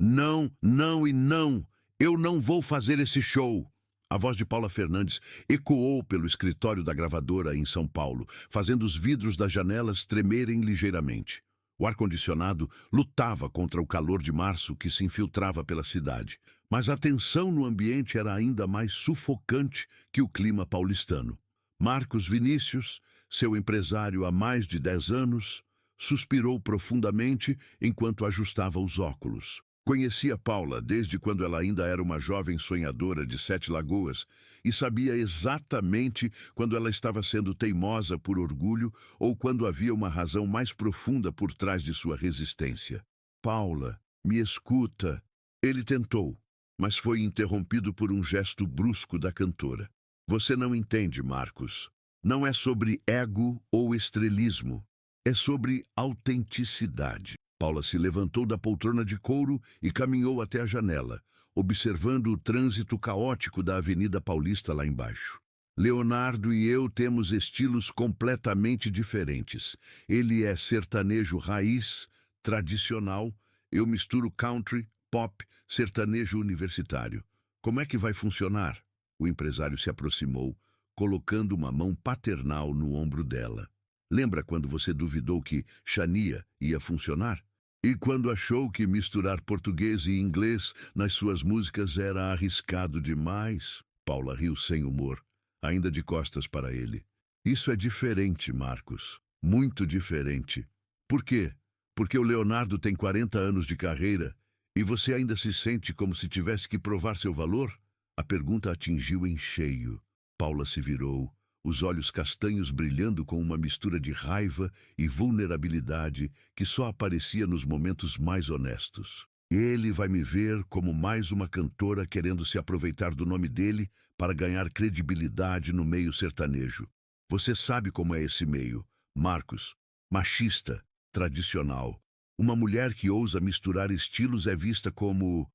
Não, não e não! Eu não vou fazer esse show! A voz de Paula Fernandes ecoou pelo escritório da gravadora em São Paulo, fazendo os vidros das janelas tremerem ligeiramente. O ar-condicionado lutava contra o calor de março que se infiltrava pela cidade, mas a tensão no ambiente era ainda mais sufocante que o clima paulistano. Marcos Vinícius, seu empresário há mais de 10 anos, suspirou profundamente enquanto ajustava os óculos. Conhecia Paula desde quando ela ainda era uma jovem sonhadora de Sete Lagoas e sabia exatamente quando ela estava sendo teimosa por orgulho ou quando havia uma razão mais profunda por trás de sua resistência. Paula, me escuta. Ele tentou, mas foi interrompido por um gesto brusco da cantora. Você não entende, Marcos. Não é sobre ego ou estrelismo. É sobre autenticidade. Paula se levantou da poltrona de couro e caminhou até a janela, observando o trânsito caótico da Avenida Paulista lá embaixo. Leonardo e eu temos estilos completamente diferentes. Ele é sertanejo raiz, tradicional. Eu misturo country, pop, sertanejo universitário. Como é que vai funcionar? O empresário se aproximou, colocando uma mão paternal no ombro dela. Lembra quando você duvidou que Xania ia funcionar? E quando achou que misturar português e inglês nas suas músicas era arriscado demais? Paula riu sem humor, ainda de costas para ele. Isso é diferente, Marcos. Muito diferente. Por quê? Porque o Leonardo tem 40 anos de carreira e você ainda se sente como se tivesse que provar seu valor? A pergunta atingiu em cheio. Paula se virou, os olhos castanhos brilhando com uma mistura de raiva e vulnerabilidade que só aparecia nos momentos mais honestos. Ele vai me ver como mais uma cantora querendo se aproveitar do nome dele para ganhar credibilidade no meio sertanejo. Você sabe como é esse meio, Marcos. Machista, tradicional. Uma mulher que ousa misturar estilos é vista como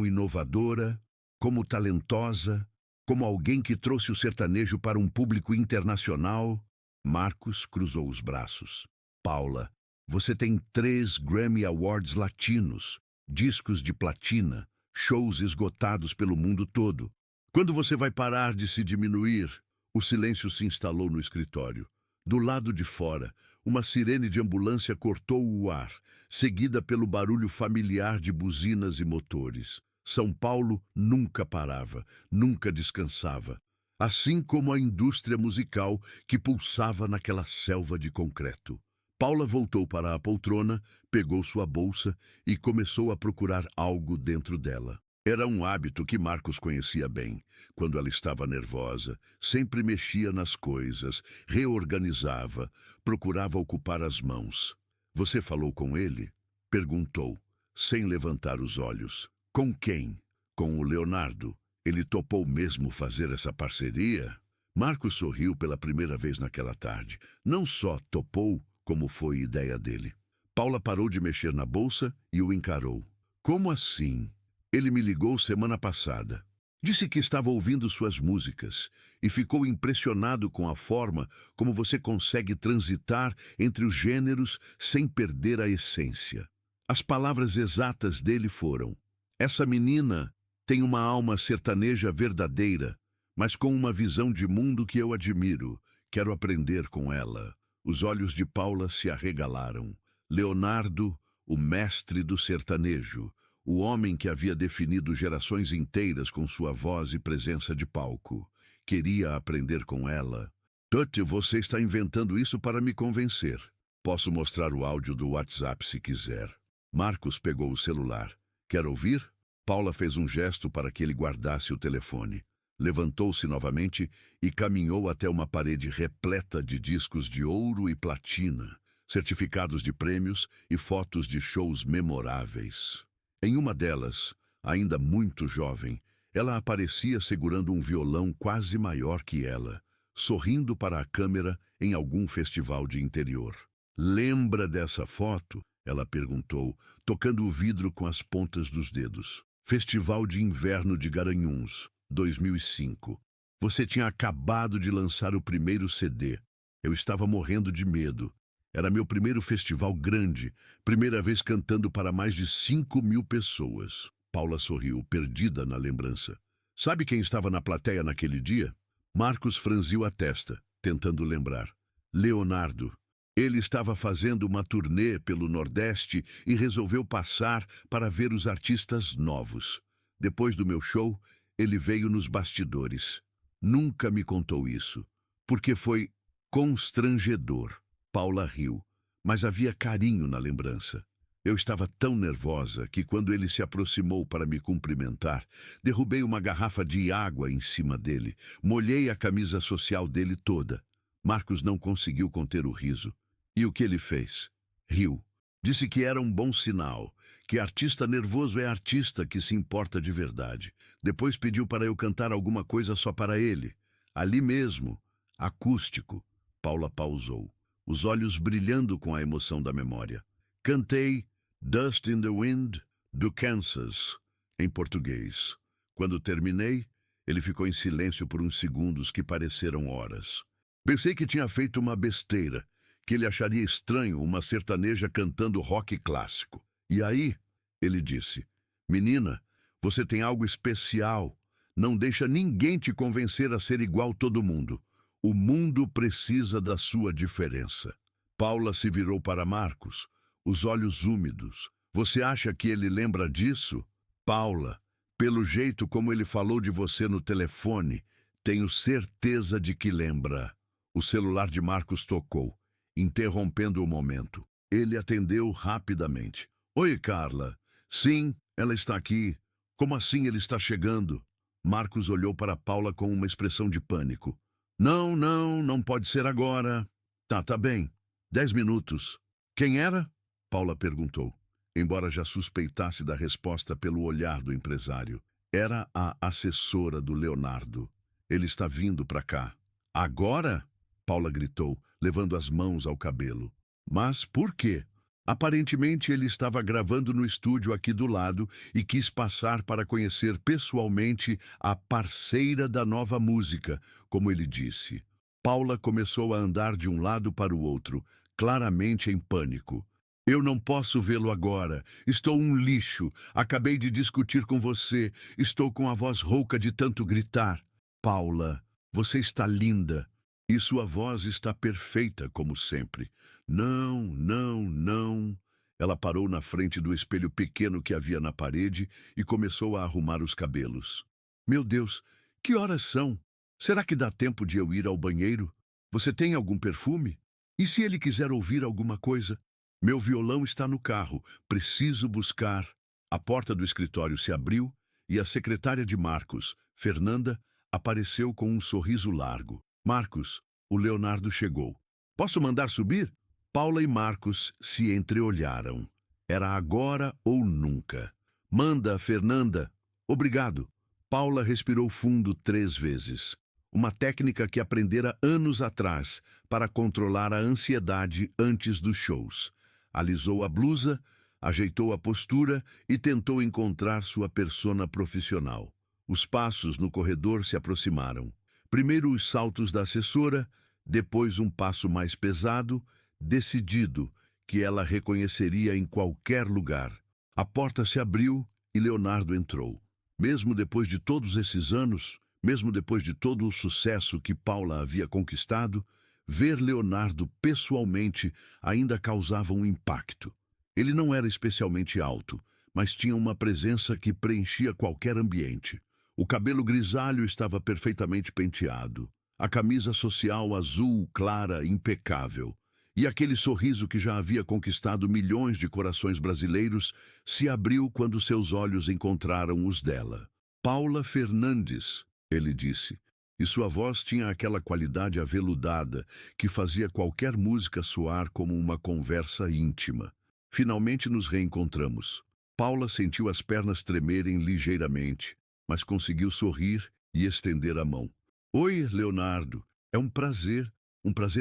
inovadora, como talentosa, como alguém que trouxe o sertanejo para um público internacional. Marcos cruzou os braços. Paula, você tem 3 Grammy Awards latinos, discos de platina, shows esgotados pelo mundo todo. Quando você vai parar de se diminuir? O silêncio se instalou no escritório. Do lado de fora, uma sirene de ambulância cortou o ar, seguida pelo barulho familiar de buzinas e motores. São Paulo nunca parava, nunca descansava, assim como a indústria musical que pulsava naquela selva de concreto. Paula voltou para a poltrona, pegou sua bolsa e começou a procurar algo dentro dela. Era um hábito que Marcos conhecia bem. Quando ela estava nervosa, sempre mexia nas coisas, reorganizava, procurava ocupar as mãos. Você falou com ele? Perguntou, sem levantar os olhos. Com quem? Com o Leonardo. Ele topou mesmo fazer essa parceria? Marcos sorriu pela primeira vez naquela tarde. Não só topou, como foi ideia dele. Paula parou de mexer na bolsa e o encarou. Como assim? Ele me ligou semana passada. Disse que estava ouvindo suas músicas e ficou impressionado com a forma como você consegue transitar entre os gêneros sem perder a essência. As palavras exatas dele foram: essa menina tem uma alma sertaneja verdadeira, mas com uma visão de mundo que eu admiro. Quero aprender com ela. Os olhos de Paula se arregalaram. Leonardo, o mestre do sertanejo, o homem que havia definido gerações inteiras com sua voz e presença de palco. Queria aprender com ela. Tuti, você está inventando isso para me convencer. Posso mostrar o áudio do WhatsApp se quiser. Marcos pegou o celular. Quer ouvir? Paula fez um gesto para que ele guardasse o telefone. Levantou-se novamente e caminhou até uma parede repleta de discos de ouro e platina, certificados de prêmios e fotos de shows memoráveis. Em uma delas, ainda muito jovem, ela aparecia segurando um violão quase maior que ela, sorrindo para a câmera em algum festival de interior. Lembra dessa foto? Ela perguntou, tocando o vidro com as pontas dos dedos. Festival de Inverno de Garanhuns, 2005. Você tinha acabado de lançar o primeiro CD. Eu estava morrendo de medo. Era meu primeiro festival grande, primeira vez cantando para mais de 5.000 pessoas. Paula sorriu, perdida na lembrança. Sabe quem estava na plateia naquele dia? Marcos franziu a testa, tentando lembrar. Leonardo. Ele estava fazendo uma turnê pelo Nordeste e resolveu passar para ver os artistas novos. Depois do meu show, ele veio nos bastidores. Nunca me contou isso, porque foi constrangedor. Paula riu, mas havia carinho na lembrança. Eu estava tão nervosa que, quando ele se aproximou para me cumprimentar, derrubei uma garrafa de água em cima dele, molhei a camisa social dele toda. Marcos não conseguiu conter o riso. E o que ele fez? Riu. Disse que era um bom sinal, que artista nervoso é artista que se importa de verdade. Depois pediu para eu cantar alguma coisa só para ele. Ali mesmo, acústico. Paula pausou, os olhos brilhando com a emoção da memória. Cantei Dust in the Wind, do Kansas, em português. Quando terminei, ele ficou em silêncio por uns segundos que pareceram horas. Pensei que tinha feito uma besteira, que ele acharia estranho uma sertaneja cantando rock clássico. E aí, ele disse, menina, você tem algo especial. Não deixa ninguém te convencer a ser igual todo mundo. O mundo precisa da sua diferença. Paula se virou para Marcos, os olhos úmidos. Você acha que ele lembra disso? Paula, pelo jeito como ele falou de você no telefone, tenho certeza de que lembra. O celular de Marcos tocou, interrompendo o momento. Ele atendeu rapidamente. Oi, Carla. Sim, ela está aqui. Como assim ele está chegando? Marcos olhou para Paula com uma expressão de pânico. Não pode ser agora. Tá bem. 10 minutos. Quem era? Paula perguntou, embora já suspeitasse da resposta pelo olhar do empresário. Era a assessora do Leonardo. Ele está vindo para cá. Agora? Paula gritou, levando as mãos ao cabelo. Mas por quê? Aparentemente ele estava gravando no estúdio aqui do lado e quis passar para conhecer pessoalmente a parceira da nova música, como ele disse. Paula começou a andar de um lado para o outro, claramente em pânico. Eu não posso vê-lo agora. Estou um lixo. Acabei de discutir com você. Estou com a voz rouca de tanto gritar. Paula, você está linda. E sua voz está perfeita, como sempre. Não. Ela parou na frente do espelho pequeno que havia na parede e começou a arrumar os cabelos. Meu Deus, que horas são? Será que dá tempo de eu ir ao banheiro? Você tem algum perfume? E se ele quiser ouvir alguma coisa? Meu violão está no carro. Preciso buscar. A porta do escritório se abriu e a secretária de Marcos, Fernanda, apareceu com um sorriso largo. Marcos, o Leonardo chegou. Posso mandar subir? Paula e Marcos se entreolharam. Era agora ou nunca. Manda, Fernanda. Obrigado. Paula respirou fundo 3 vezes. Uma técnica que aprendera anos atrás para controlar a ansiedade antes dos shows. Alisou a blusa, ajeitou a postura e tentou encontrar sua persona profissional. Os passos no corredor se aproximaram. Primeiro os saltos da assessora, depois um passo mais pesado, decidido, que ela reconheceria em qualquer lugar. A porta se abriu e Leonardo entrou. Mesmo depois de todos esses anos, mesmo depois de todo o sucesso que Paula havia conquistado, ver Leonardo pessoalmente ainda causava um impacto. Ele não era especialmente alto, mas tinha uma presença que preenchia qualquer ambiente. O cabelo grisalho estava perfeitamente penteado, a camisa social azul clara impecável, e aquele sorriso que já havia conquistado milhões de corações brasileiros se abriu quando seus olhos encontraram os dela. Paula Fernandes, ele disse, e sua voz tinha aquela qualidade aveludada que fazia qualquer música soar como uma conversa íntima. Finalmente nos reencontramos. Paula sentiu as pernas tremerem ligeiramente, mas conseguiu sorrir e estender a mão. Oi, Leonardo. É um prazer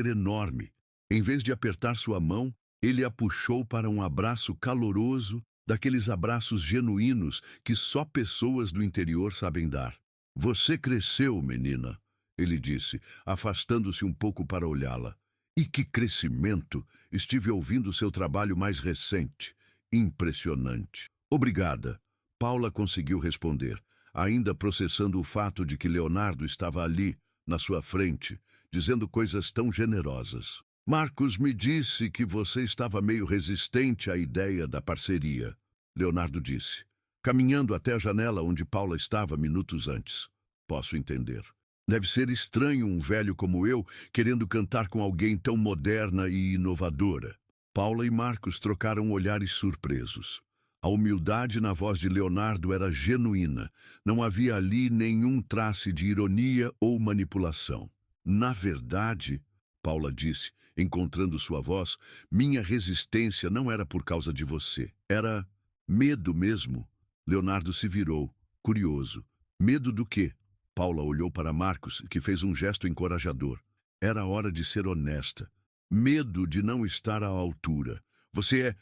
enorme. Em vez de apertar sua mão, ele a puxou para um abraço caloroso, daqueles abraços genuínos que só pessoas do interior sabem dar. Você cresceu, menina, ele disse, afastando-se um pouco para olhá-la. E que crescimento! Estive ouvindo seu trabalho mais recente. Impressionante. Obrigada. Paula conseguiu responder, ainda processando o fato de que Leonardo estava ali, na sua frente, dizendo coisas tão generosas. Marcos me disse que você estava meio resistente à ideia da parceria. Leonardo disse, caminhando até a janela onde Paula estava minutos antes. Posso entender. Deve ser estranho um velho como eu querendo cantar com alguém tão moderna e inovadora. Paula e Marcos trocaram olhares surpresos. A humildade na voz de Leonardo era genuína. Não havia ali nenhum traço de ironia ou manipulação. Na verdade, Paula disse, encontrando sua voz, minha resistência não era por causa de você. Era medo mesmo. Leonardo se virou, curioso. Medo do quê? Paula olhou para Marcos, que fez um gesto encorajador. Era hora de ser honesta. Medo de não estar à altura. Você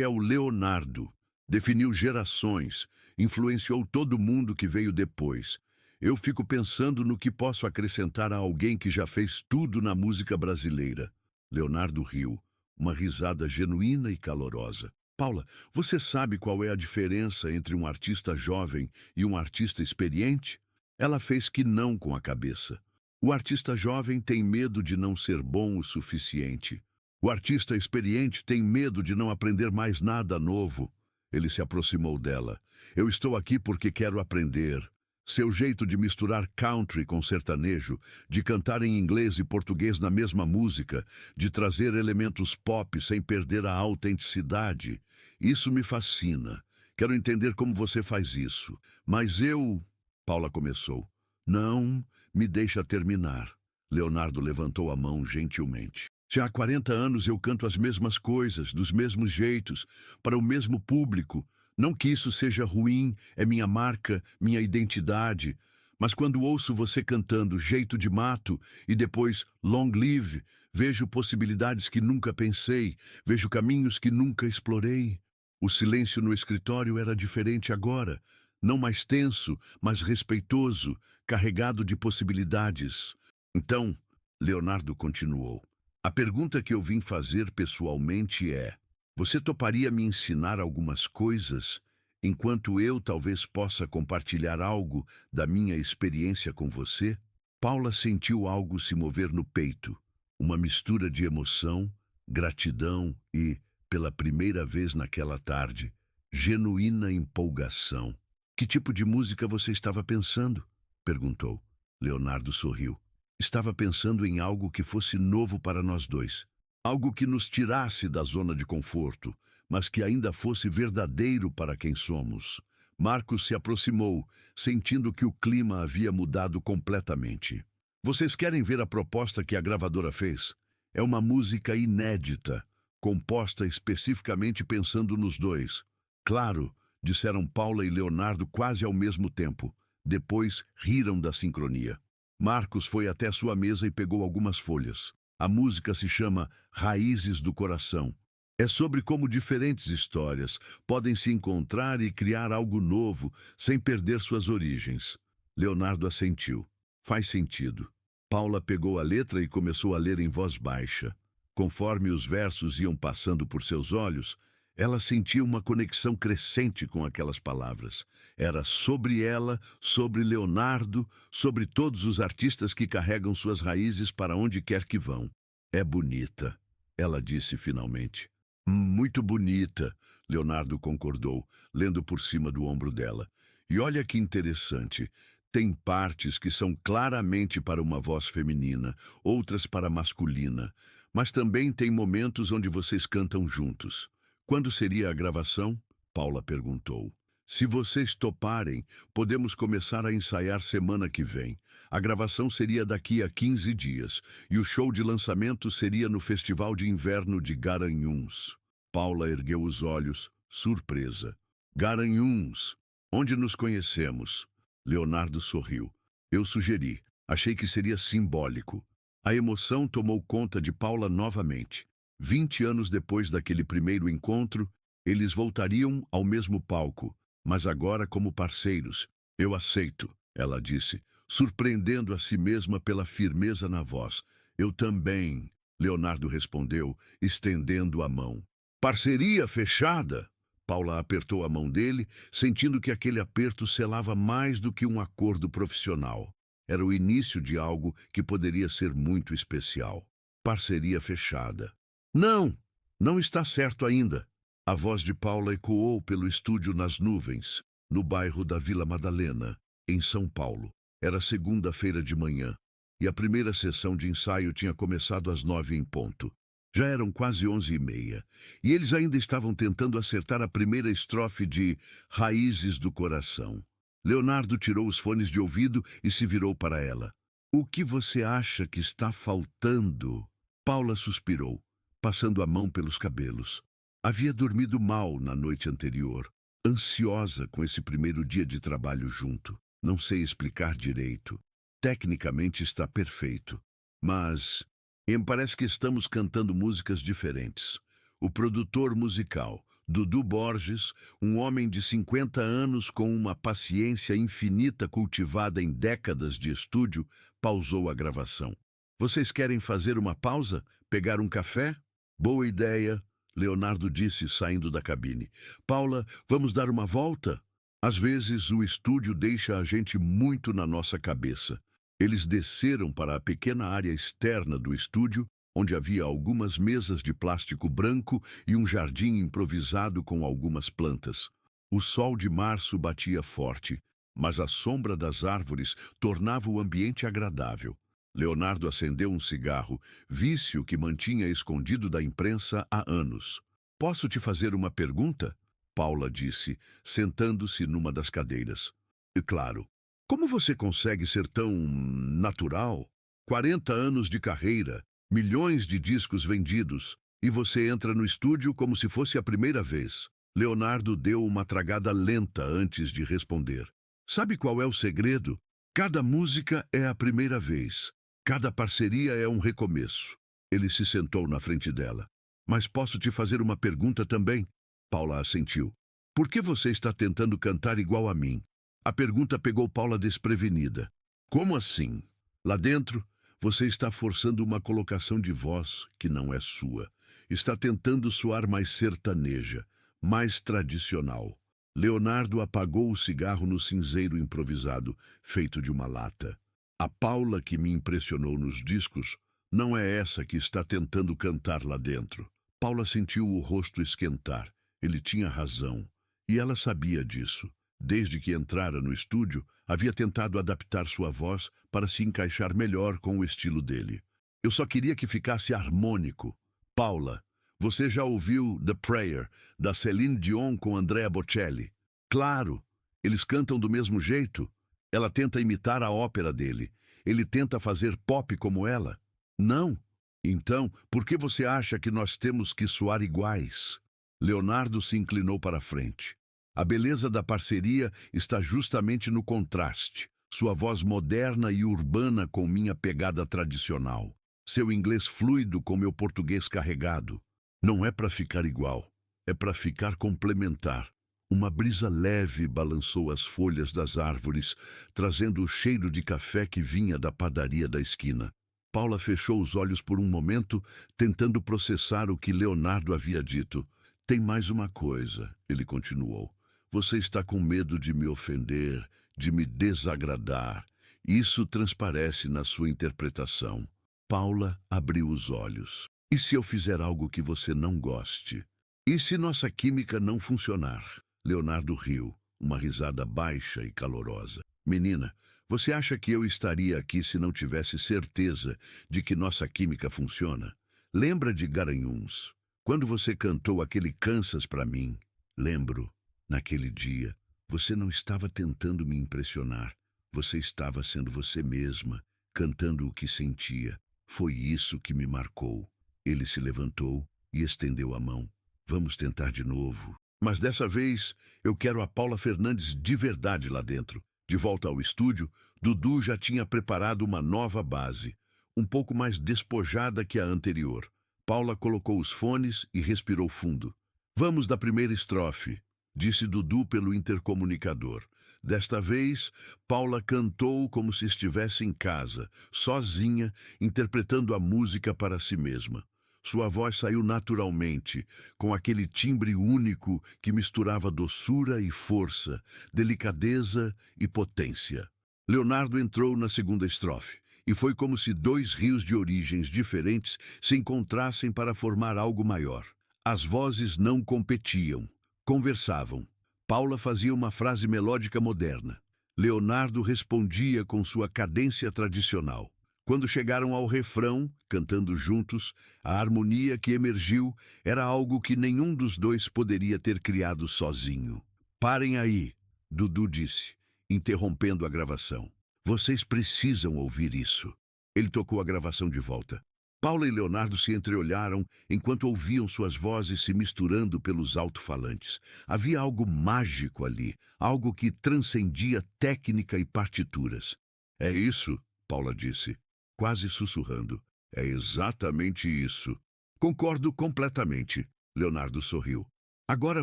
é o Leonardo. Definiu gerações, influenciou todo mundo que veio depois. Eu fico pensando no que posso acrescentar a alguém que já fez tudo na música brasileira. Leonardo riu, uma risada genuína e calorosa. Paula, você sabe qual é a diferença entre um artista jovem e um artista experiente? Ela fez que não com a cabeça. O artista jovem tem medo de não ser bom o suficiente. O artista experiente tem medo de não aprender mais nada novo. Ele se aproximou dela. Eu estou aqui porque quero aprender. Seu jeito de misturar country com sertanejo, de cantar em inglês e português na mesma música, de trazer elementos pop sem perder a autenticidade. Isso me fascina. Quero entender como você faz isso. Mas eu... Paula começou. Não, me deixa terminar. Leonardo levantou a mão gentilmente. Já há 40 anos eu canto as mesmas coisas, dos mesmos jeitos, para o mesmo público. Não que isso seja ruim, é minha marca, minha identidade. Mas quando ouço você cantando Jeito de Mato e depois Long Live, vejo possibilidades que nunca pensei, vejo caminhos que nunca explorei. O silêncio no escritório era diferente agora. Não mais tenso, mas respeitoso, carregado de possibilidades. Então, Leonardo continuou. A pergunta que eu vim fazer pessoalmente é: você toparia me ensinar algumas coisas, enquanto eu talvez possa compartilhar algo da minha experiência com você? Paula sentiu algo se mover no peito, uma mistura de emoção, gratidão e, pela primeira vez naquela tarde, genuína empolgação. Que tipo de música você estava pensando? Perguntou. Leonardo sorriu. Estava pensando em algo que fosse novo para nós dois. Algo que nos tirasse da zona de conforto, mas que ainda fosse verdadeiro para quem somos. Marcos se aproximou, sentindo que o clima havia mudado completamente. Vocês querem ver a proposta que a gravadora fez? É uma música inédita, composta especificamente pensando nos dois. Claro, disseram Paula e Leonardo quase ao mesmo tempo. Depois riram da sincronia. Marcos foi até sua mesa e pegou algumas folhas. A música se chama Raízes do Coração. É sobre como diferentes histórias podem se encontrar e criar algo novo sem perder suas origens. Leonardo assentiu. Faz sentido. Paula pegou a letra e começou a ler em voz baixa. Conforme os versos iam passando por seus olhos, ela sentia uma conexão crescente com aquelas palavras. Era sobre ela, sobre Leonardo, sobre todos os artistas que carregam suas raízes para onde quer que vão. É bonita, ela disse finalmente. Muito bonita, Leonardo concordou, lendo por cima do ombro dela. E olha que interessante, tem partes que são claramente para uma voz feminina, outras para masculina, mas também tem momentos onde vocês cantam juntos. Quando seria a gravação? Paula perguntou. Se vocês toparem, podemos começar a ensaiar semana que vem. A gravação seria daqui a 15 dias e o show de lançamento seria no Festival de Inverno de Garanhuns. Paula ergueu os olhos, surpresa. Garanhuns, onde nos conhecemos? Leonardo sorriu. Eu sugeri. Achei que seria simbólico. A emoção tomou conta de Paula novamente. 20 anos depois daquele primeiro encontro, eles voltariam ao mesmo palco, mas agora como parceiros. Eu aceito, ela disse, surpreendendo a si mesma pela firmeza na voz. Eu também. Leonardo respondeu, estendendo a mão. Parceria fechada! Paula apertou a mão dele, sentindo que aquele aperto selava mais do que um acordo profissional. Era o início de algo que poderia ser muito especial. Parceria fechada. Não! Não está certo ainda. A voz de Paula ecoou pelo estúdio nas nuvens, no bairro da Vila Madalena, em São Paulo. Era segunda-feira de manhã, e a primeira sessão de ensaio tinha começado às 9 em ponto. Já eram quase 11h30, e eles ainda estavam tentando acertar a primeira estrofe de Raízes do Coração. Leonardo tirou os fones de ouvido e se virou para ela. O que você acha que está faltando? Paula suspirou, passando a mão pelos cabelos. Havia dormido mal na noite anterior, ansiosa com esse primeiro dia de trabalho junto. Não sei explicar direito. Tecnicamente está perfeito, mas me parece que estamos cantando músicas diferentes. O produtor musical, Dudu Borges, um homem de 50 anos com uma paciência infinita cultivada em décadas de estúdio, pausou a gravação. Vocês querem fazer uma pausa? Pegar um café? Boa ideia, Leonardo disse, saindo da cabine. Paula, vamos dar uma volta? Às vezes o estúdio deixa a gente muito na nossa cabeça. Eles desceram para a pequena área externa do estúdio, onde havia algumas mesas de plástico branco e um jardim improvisado com algumas plantas. O sol de março batia forte, mas a sombra das árvores tornava o ambiente agradável. Leonardo acendeu um cigarro, vício que mantinha escondido da imprensa há anos. Posso te fazer uma pergunta? Paula disse, sentando-se numa das cadeiras. E claro. Como você consegue ser tão natural? 40 anos de carreira, milhões de discos vendidos, e você entra no estúdio como se fosse a primeira vez. Leonardo deu uma tragada lenta antes de responder. Sabe qual é o segredo? Cada música é a primeira vez. Cada parceria é um recomeço. Ele se sentou na frente dela. Mas posso te fazer uma pergunta também? Paula assentiu. Por que você está tentando cantar igual a mim? A pergunta pegou Paula desprevenida. Como assim? Lá dentro, você está forçando uma colocação de voz que não é sua. Está tentando soar mais sertaneja, mais tradicional. Leonardo apagou o cigarro no cinzeiro improvisado, feito de uma lata. A Paula que me impressionou nos discos não é essa que está tentando cantar lá dentro. Paula sentiu o rosto esquentar. Ele tinha razão. E ela sabia disso. Desde que entrara no estúdio, havia tentado adaptar sua voz para se encaixar melhor com o estilo dele. Eu só queria que ficasse harmônico. Paula, você já ouviu The Prayer, da Céline Dion com Andrea Bocelli? Claro, eles cantam do mesmo jeito. Ela tenta imitar a ópera dele. Ele tenta fazer pop como ela. Não. Então, por que você acha que nós temos que soar iguais? Leonardo se inclinou para a frente. A beleza da parceria está justamente no contraste. Sua voz moderna e urbana com minha pegada tradicional. Seu inglês fluido com meu português carregado. Não é para ficar igual, é para ficar complementar. Uma brisa leve balançou as folhas das árvores, trazendo o cheiro de café que vinha da padaria da esquina. Paula fechou os olhos por um momento, tentando processar o que Leonardo havia dito. Tem mais uma coisa, ele continuou. Você está com medo de me ofender, de me desagradar. Isso transparece na sua interpretação. Paula abriu os olhos. E se eu fizer algo que você não goste? E se nossa química não funcionar? Leonardo riu, uma risada baixa e calorosa. Menina, você acha que eu estaria aqui se não tivesse certeza de que nossa química funciona? Lembra de Garanhuns? Quando você cantou aquele Kansas para mim? Lembro. Naquele dia, você não estava tentando me impressionar. Você estava sendo você mesma, cantando o que sentia. Foi isso que me marcou. Ele se levantou e estendeu a mão. Vamos tentar de novo. Mas dessa vez, eu quero a Paula Fernandes de verdade lá dentro. De volta ao estúdio, Dudu já tinha preparado uma nova base, um pouco mais despojada que a anterior. Paula colocou os fones e respirou fundo. Vamos da primeira estrofe. disse Dudu pelo intercomunicador. Desta vez, Paula cantou como se estivesse em casa, sozinha, interpretando a música para si mesma. Sua voz saiu naturalmente, com aquele timbre único que misturava doçura e força, delicadeza e potência. Leonardo entrou na segunda estrofe, e foi como se dois rios de origens diferentes se encontrassem para formar algo maior. As vozes não competiam, conversavam. Paula fazia uma frase melódica moderna. Leonardo respondia com sua cadência tradicional. Quando chegaram ao refrão, cantando juntos, a harmonia que emergiu era algo que nenhum dos dois poderia ter criado sozinho. "Parem aí", Dudu disse, interrompendo a gravação. "Vocês precisam ouvir isso." Ele tocou a gravação de volta. Paula e Leonardo se entreolharam enquanto ouviam suas vozes se misturando pelos alto-falantes. Havia algo mágico ali, algo que transcendia técnica e partituras. "É isso", Paula disse, quase sussurrando. "É exatamente isso." "Concordo completamente", Leonardo sorriu. "Agora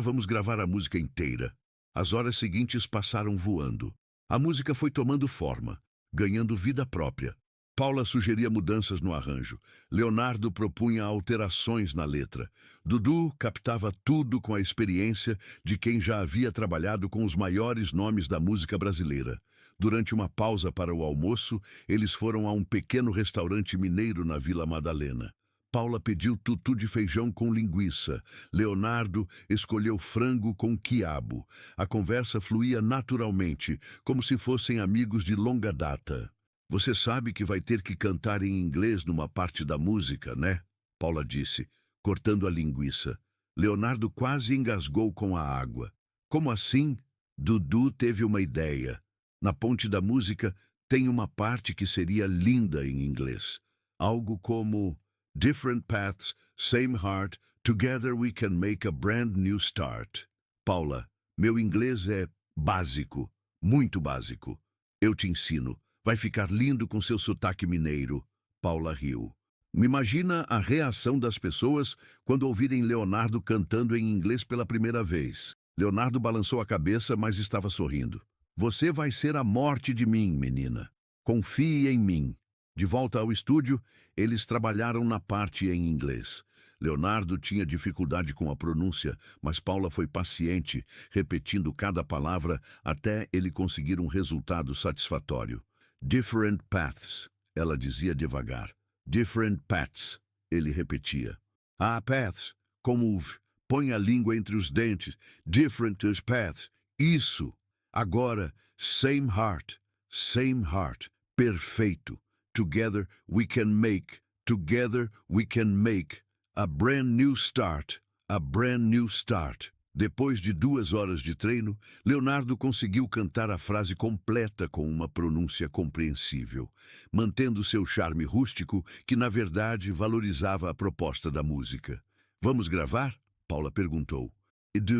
vamos gravar a música inteira." As horas seguintes passaram voando. A música foi tomando forma, ganhando vida própria. Paula sugeria mudanças no arranjo. Leonardo propunha alterações na letra. Dudu captava tudo com a experiência de quem já havia trabalhado com os maiores nomes da música brasileira. Durante uma pausa para o almoço, eles foram a um pequeno restaurante mineiro na Vila Madalena. Paula pediu tutu de feijão com linguiça. Leonardo escolheu frango com quiabo. A conversa fluía naturalmente, como se fossem amigos de longa data. "Você sabe que vai ter que cantar em inglês numa parte da música, né?" Paula disse, cortando a linguiça. Leonardo quase engasgou com a água. "Como assim?" Dudu teve uma ideia. Na ponte da música tem uma parte que seria linda em inglês. Algo como "Different paths, same heart, together we can make a brand new start." "Paula, meu inglês é básico, muito básico. Eu te ensino. Vai ficar lindo com seu sotaque mineiro." Paula riu. "Me imagina a reação das pessoas quando ouvirem Leonardo cantando em inglês pela primeira vez." Leonardo balançou a cabeça, mas estava sorrindo. "Você vai ser a morte de mim, menina. Confie em mim." De volta ao estúdio, eles trabalharam na parte em inglês. Leonardo tinha dificuldade com a pronúncia, mas Paula foi paciente, repetindo cada palavra até ele conseguir um resultado satisfatório. "Different paths", ela dizia devagar. "Different paths", ele repetia. "Ah, paths, como põe a língua entre os dentes. Different paths. Isso. Agora, same heart, same heart. Perfeito. Together we can make a brand new start, a brand new start." Depois de 2 horas de treino, Leonardo conseguiu cantar a frase completa com uma pronúncia compreensível, mantendo seu charme rústico, que na verdade valorizava a proposta da música. "Vamos gravar?" Paula perguntou.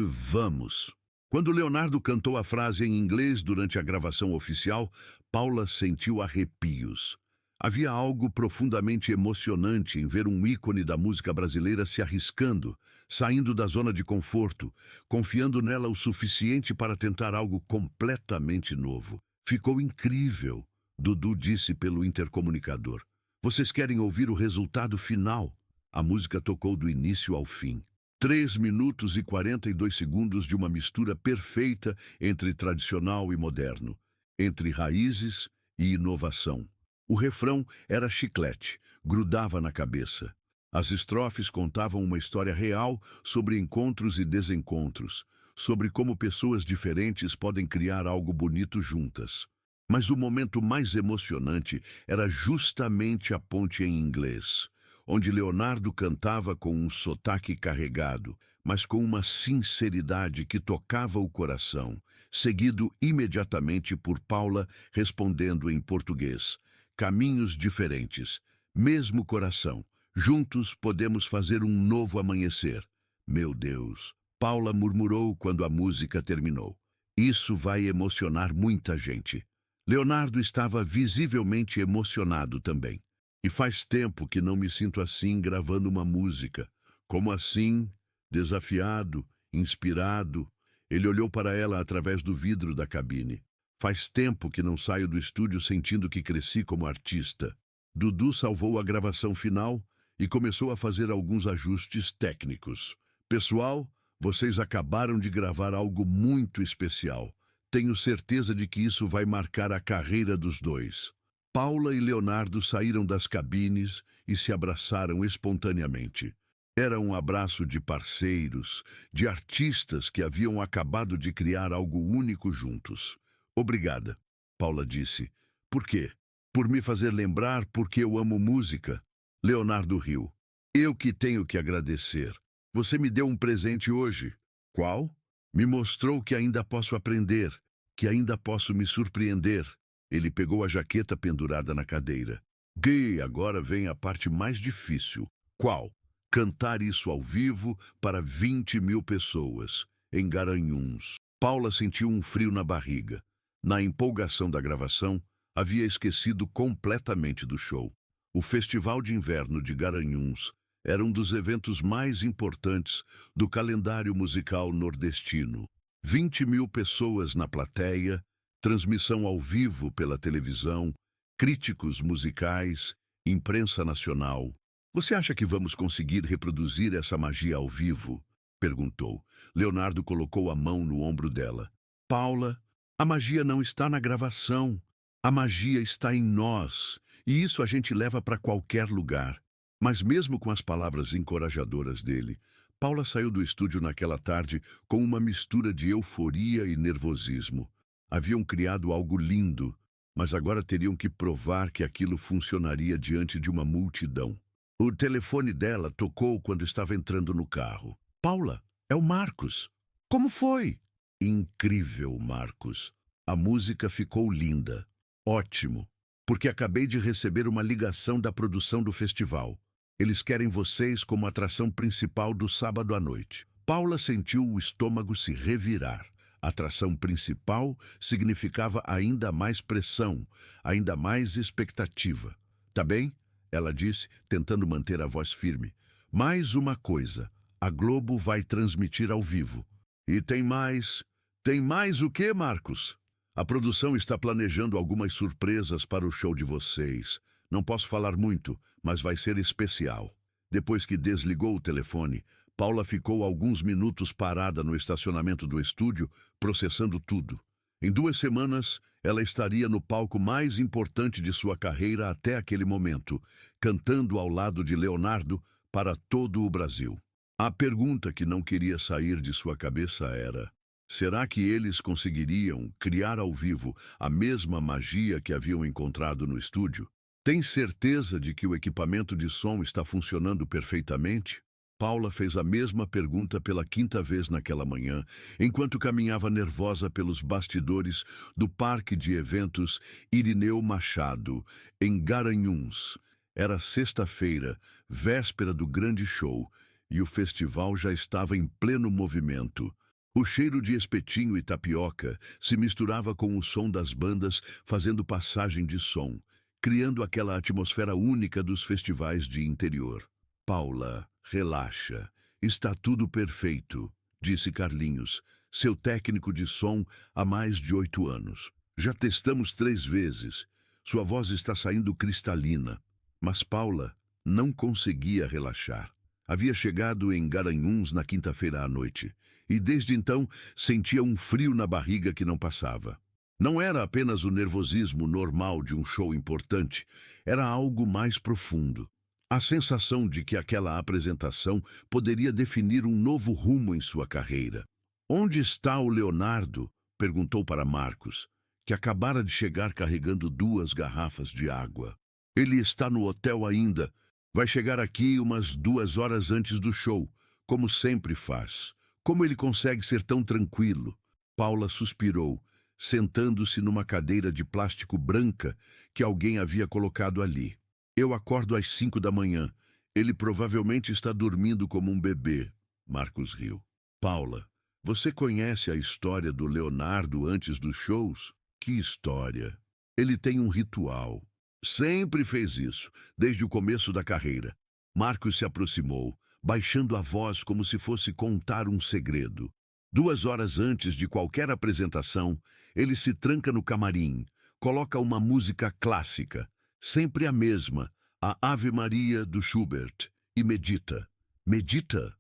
Vamos." Quando Leonardo cantou a frase em inglês durante a gravação oficial, Paula sentiu arrepios. Havia algo profundamente emocionante em ver um ícone da música brasileira se arriscando, saindo da zona de conforto, confiando nela o suficiente para tentar algo completamente novo. "Ficou incrível", Dudu disse pelo intercomunicador. "Vocês querem ouvir o resultado final?" A música tocou do início ao fim. 3 minutos e 42 segundos de uma mistura perfeita entre tradicional e moderno, entre raízes e inovação. O refrão era chiclete, grudava na cabeça. As estrofes contavam uma história real sobre encontros e desencontros, sobre como pessoas diferentes podem criar algo bonito juntas. Mas o momento mais emocionante era justamente a ponte em inglês, onde Leonardo cantava com um sotaque carregado, mas com uma sinceridade que tocava o coração, seguido imediatamente por Paula respondendo em português. "Caminhos diferentes, mesmo coração. Juntos podemos fazer um novo amanhecer." "Meu Deus", Paula murmurou quando a música terminou. "Isso vai emocionar muita gente." Leonardo estava visivelmente emocionado também. "E faz tempo que não me sinto assim gravando uma música. Como assim? Desafiado, inspirado." Ele olhou para ela através do vidro da cabine. Faz tempo que não saio do estúdio sentindo que cresci como artista. Dudu salvou a gravação final e começou a fazer alguns ajustes técnicos. Pessoal, vocês acabaram de gravar algo muito especial. Tenho certeza de que isso vai marcar a carreira dos dois. Paula e Leonardo saíram das cabines e se abraçaram espontaneamente. Era um abraço de parceiros, de artistas que haviam acabado de criar algo único juntos. Obrigada, Paula disse. Por quê? Por me fazer lembrar porque eu amo música. Leonardo riu. Eu que tenho que agradecer. Você me deu um presente hoje. Qual? Me mostrou que ainda posso aprender, que ainda posso me surpreender. Ele pegou a jaqueta pendurada na cadeira. Gay, agora vem a parte mais difícil. Qual? Cantar isso ao vivo para 20.000 pessoas, em Garanhuns. Paula sentiu um frio na barriga. Na empolgação da gravação, havia esquecido completamente do show. O Festival de Inverno de Garanhuns era um dos eventos mais importantes do calendário musical nordestino. 20.000 pessoas na plateia, transmissão ao vivo pela televisão, críticos musicais, imprensa nacional. Você acha que vamos conseguir reproduzir essa magia ao vivo? Perguntou. Leonardo colocou a mão no ombro dela. Paula, a magia não está na gravação. A magia está em nós. E isso a gente leva para qualquer lugar. Mas mesmo com as palavras encorajadoras dele, Paula saiu do estúdio naquela tarde com uma mistura de euforia e nervosismo. Haviam criado algo lindo, mas agora teriam que provar que aquilo funcionaria diante de uma multidão. O telefone dela tocou quando estava entrando no carro. Paula, é o Marcos. Como foi? Incrível, Marcos. A música ficou linda. Ótimo, porque acabei de receber uma ligação da produção do festival. Eles querem vocês como atração principal do sábado à noite. Paula sentiu o estômago se revirar. A atração principal significava ainda mais pressão, ainda mais expectativa. Tá bem? Ela disse, tentando manter a voz firme. Mais uma coisa, a Globo vai transmitir ao vivo. E tem mais... Tem mais o quê, Marcos? A produção está planejando algumas surpresas para o show de vocês. Não posso falar muito, mas vai ser especial. Depois que desligou o telefone, Paula ficou alguns minutos parada no estacionamento do estúdio, processando tudo. Em 2 semanas, ela estaria no palco mais importante de sua carreira até aquele momento, cantando ao lado de Leonardo para todo o Brasil. A pergunta que não queria sair de sua cabeça era: será que eles conseguiriam criar ao vivo a mesma magia que haviam encontrado no estúdio? Tem certeza de que o equipamento de som está funcionando perfeitamente? Paula fez a mesma pergunta pela 5ª vez naquela manhã, enquanto caminhava nervosa pelos bastidores do Parque de Eventos Irineu Machado, em Garanhuns. Era sexta-feira, véspera do grande show, e o festival já estava em pleno movimento. O cheiro de espetinho e tapioca se misturava com o som das bandas fazendo passagem de som, criando aquela atmosfera única dos festivais de interior. Paula, relaxa. Está tudo perfeito, disse Carlinhos, seu técnico de som há mais de 8 anos. Já testamos 3 vezes. Sua voz está saindo cristalina. Mas Paula não conseguia relaxar. Havia chegado em Garanhuns na quinta-feira à noite, e desde então sentia um frio na barriga que não passava. Não era apenas o nervosismo normal de um show importante, era algo mais profundo. A sensação de que aquela apresentação poderia definir um novo rumo em sua carreira. Onde está o Leonardo? Perguntou para Marcos, que acabara de chegar carregando 2 garrafas de água. Ele está no hotel ainda. Vai chegar aqui umas 2 horas antes do show, como sempre faz. Como ele consegue ser tão tranquilo? Paula suspirou, sentando-se numa cadeira de plástico branca que alguém havia colocado ali. Eu acordo às 5 da manhã. Ele provavelmente está dormindo como um bebê. Marcos riu. Paula, você conhece a história do Leonardo antes dos shows? Que história? Ele tem um ritual. Sempre fez isso, desde o começo da carreira. Marcos se aproximou, baixando a voz como se fosse contar um segredo. 2 horas antes de qualquer apresentação, ele se tranca no camarim, coloca uma música clássica, sempre a mesma, a Ave Maria do Schubert, e medita. Medita?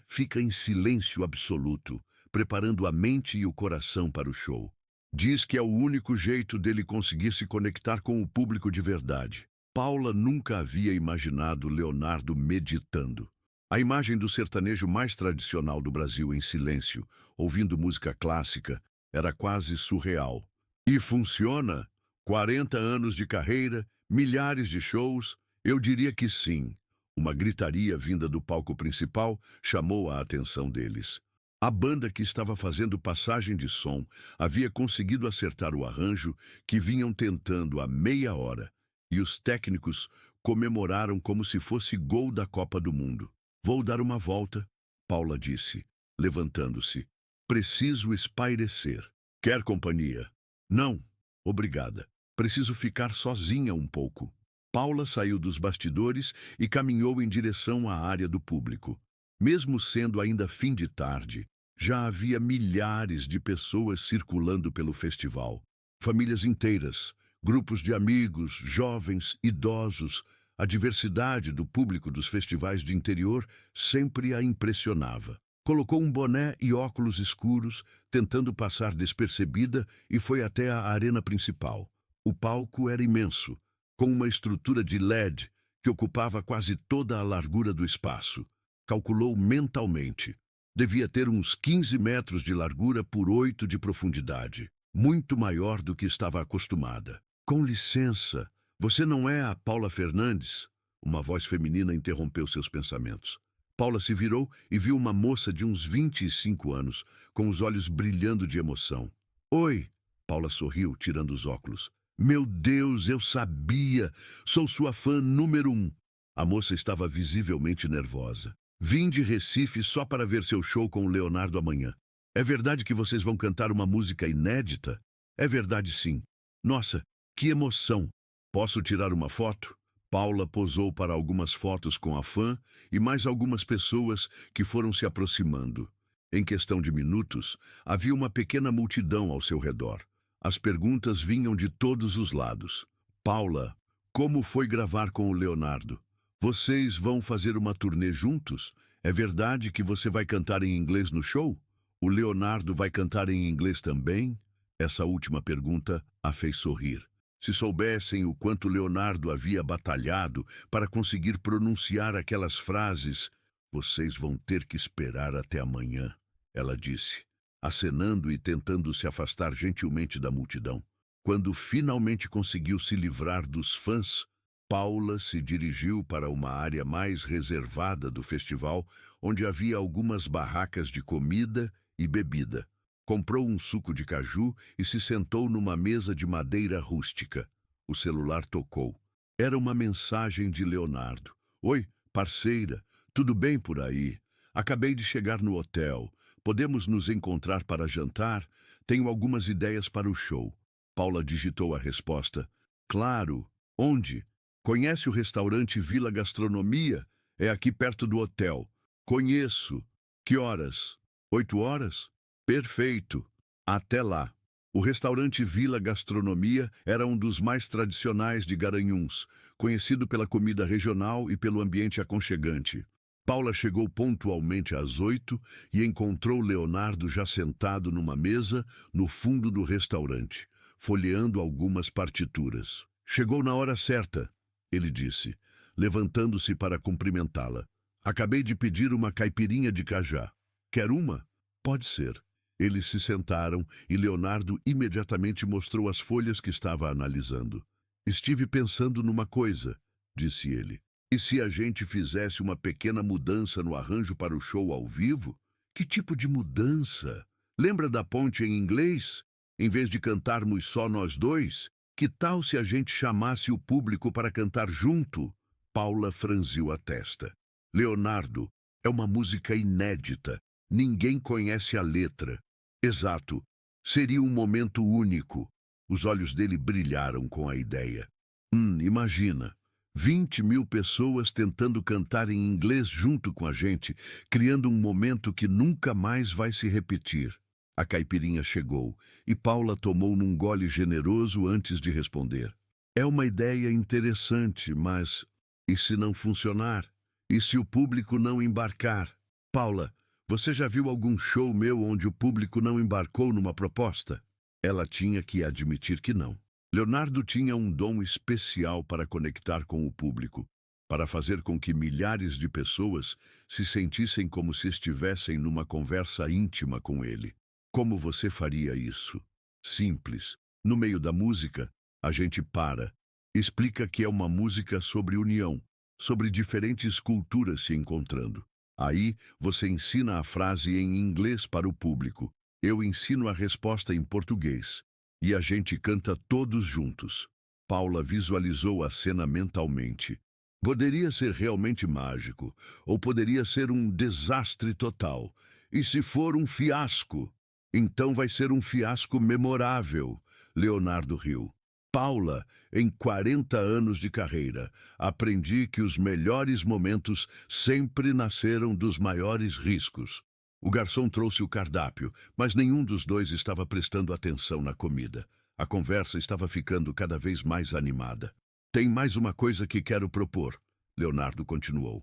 Fica em silêncio absoluto, preparando a mente e o coração para o show. Diz que é o único jeito dele conseguir se conectar com o público de verdade. Paula nunca havia imaginado Leonardo meditando. A imagem do sertanejo mais tradicional do Brasil em silêncio, ouvindo música clássica, era quase surreal. E funciona? 40 anos de carreira, milhares de shows? Eu diria que sim. Uma gritaria vinda do palco principal chamou a atenção deles. A banda que estava fazendo passagem de som havia conseguido acertar o arranjo que vinham tentando há meia hora, e os técnicos comemoraram como se fosse gol da Copa do Mundo. Vou dar uma volta, Paula disse, levantando-se. Preciso espairecer. Quer companhia? Não, obrigada. Preciso ficar sozinha um pouco. Paula saiu dos bastidores e caminhou em direção à área do público. Mesmo sendo ainda fim de tarde, já havia milhares de pessoas circulando pelo festival. Famílias inteiras, grupos de amigos, jovens, idosos. A diversidade do público dos festivais de interior sempre a impressionava. Colocou um boné e óculos escuros, tentando passar despercebida, e foi até a arena principal. O palco era imenso, com uma estrutura de LED que ocupava quase toda a largura do espaço. Calculou mentalmente. Devia ter uns 15 metros de largura por 8 de profundidade, muito maior do que estava acostumada. Com licença, você não é a Paula Fernandes? Uma voz feminina interrompeu seus pensamentos. Paula se virou e viu uma moça de uns 25 anos, com os olhos brilhando de emoção. Oi, Paula sorriu, tirando os óculos. Meu Deus, eu sabia! Sou sua fã número 1. A moça estava visivelmente nervosa. Vim de Recife só para ver seu show com o Leonardo amanhã. É verdade que vocês vão cantar uma música inédita? É verdade, sim. Nossa, que emoção! Posso tirar uma foto? Paula posou para algumas fotos com a fã e mais algumas pessoas que foram se aproximando. Em questão de minutos, havia uma pequena multidão ao seu redor. As perguntas vinham de todos os lados. Paula, como foi gravar com o Leonardo? Vocês vão fazer uma turnê juntos? É verdade que você vai cantar em inglês no show? O Leonardo vai cantar em inglês também? Essa última pergunta a fez sorrir. Se soubessem o quanto Leonardo havia batalhado para conseguir pronunciar aquelas frases, vocês vão ter que esperar até amanhã, ela disse, acenando e tentando se afastar gentilmente da multidão. Quando finalmente conseguiu se livrar dos fãs, Paula se dirigiu para uma área mais reservada do festival, onde havia algumas barracas de comida e bebida. Comprou um suco de caju e se sentou numa mesa de madeira rústica. O celular tocou. Era uma mensagem de Leonardo. Oi, parceira, tudo bem por aí? Acabei de chegar no hotel. Podemos nos encontrar para jantar? Tenho algumas ideias para o show. Paula digitou a resposta. Claro. Onde? Conhece o restaurante Vila Gastronomia? É aqui perto do hotel. Conheço. Que horas? 8 horas? Perfeito. Até lá. O restaurante Vila Gastronomia era um dos mais tradicionais de Garanhuns, conhecido pela comida regional e pelo ambiente aconchegante. Paula chegou pontualmente às 8 e encontrou Leonardo já sentado numa mesa no fundo do restaurante, folheando algumas partituras. Chegou na hora certa, ele disse, levantando-se para cumprimentá-la. Acabei de pedir uma caipirinha de cajá. Quer uma? Pode ser. Eles se sentaram e Leonardo imediatamente mostrou as folhas que estava analisando. Estive pensando numa coisa, disse ele. E se a gente fizesse uma pequena mudança no arranjo para o show ao vivo? Que tipo de mudança? Lembra da ponte em inglês? Em vez de cantarmos só nós dois, que tal se a gente chamasse o público para cantar junto? Paula franziu a testa. Leonardo, é uma música inédita. Ninguém conhece a letra. Exato. Seria um momento único. Os olhos dele brilharam com a ideia. Imagina. 20.000 pessoas tentando cantar em inglês junto com a gente, criando um momento que nunca mais vai se repetir. A caipirinha chegou e Paula tomou num gole generoso antes de responder. É uma ideia interessante, mas e se não funcionar? E se o público não embarcar? Paula, você já viu algum show meu onde o público não embarcou numa proposta? Ela tinha que admitir que não. Leonardo tinha um dom especial para conectar com o público, para fazer com que milhares de pessoas se sentissem como se estivessem numa conversa íntima com ele. Como você faria isso? Simples. No meio da música, a gente para, explica que é uma música sobre união, sobre diferentes culturas se encontrando. Aí, você ensina a frase em inglês para o público. Eu ensino a resposta em português. E a gente canta todos juntos. Paula visualizou a cena mentalmente. Poderia ser realmente mágico, ou poderia ser um desastre total. E se for um fiasco? Então vai ser um fiasco memorável. Leonardo riu. Paula, em 40 anos de carreira, aprendi que os melhores momentos sempre nasceram dos maiores riscos. O garçom trouxe o cardápio, mas nenhum dos dois estava prestando atenção na comida. A conversa estava ficando cada vez mais animada. Tem mais uma coisa que quero propor, Leonardo continuou.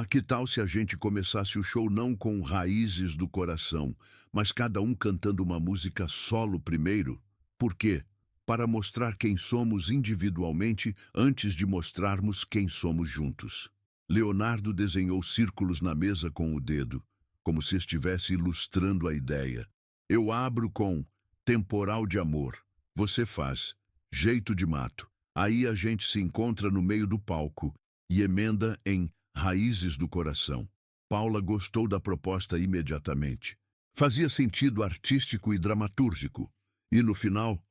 Que tal se a gente começasse o show não com Raízes do Coração, mas cada um cantando uma música solo primeiro? Por quê? Para mostrar quem somos individualmente antes de mostrarmos quem somos juntos. Leonardo desenhou círculos na mesa com o dedo, como se estivesse ilustrando a ideia. Eu abro com Temporal de Amor. Você faz Jeito de Mato. Aí a gente se encontra no meio do palco e emenda em Raízes do Coração. Paula gostou da proposta imediatamente. Fazia sentido artístico e dramatúrgico. E no final,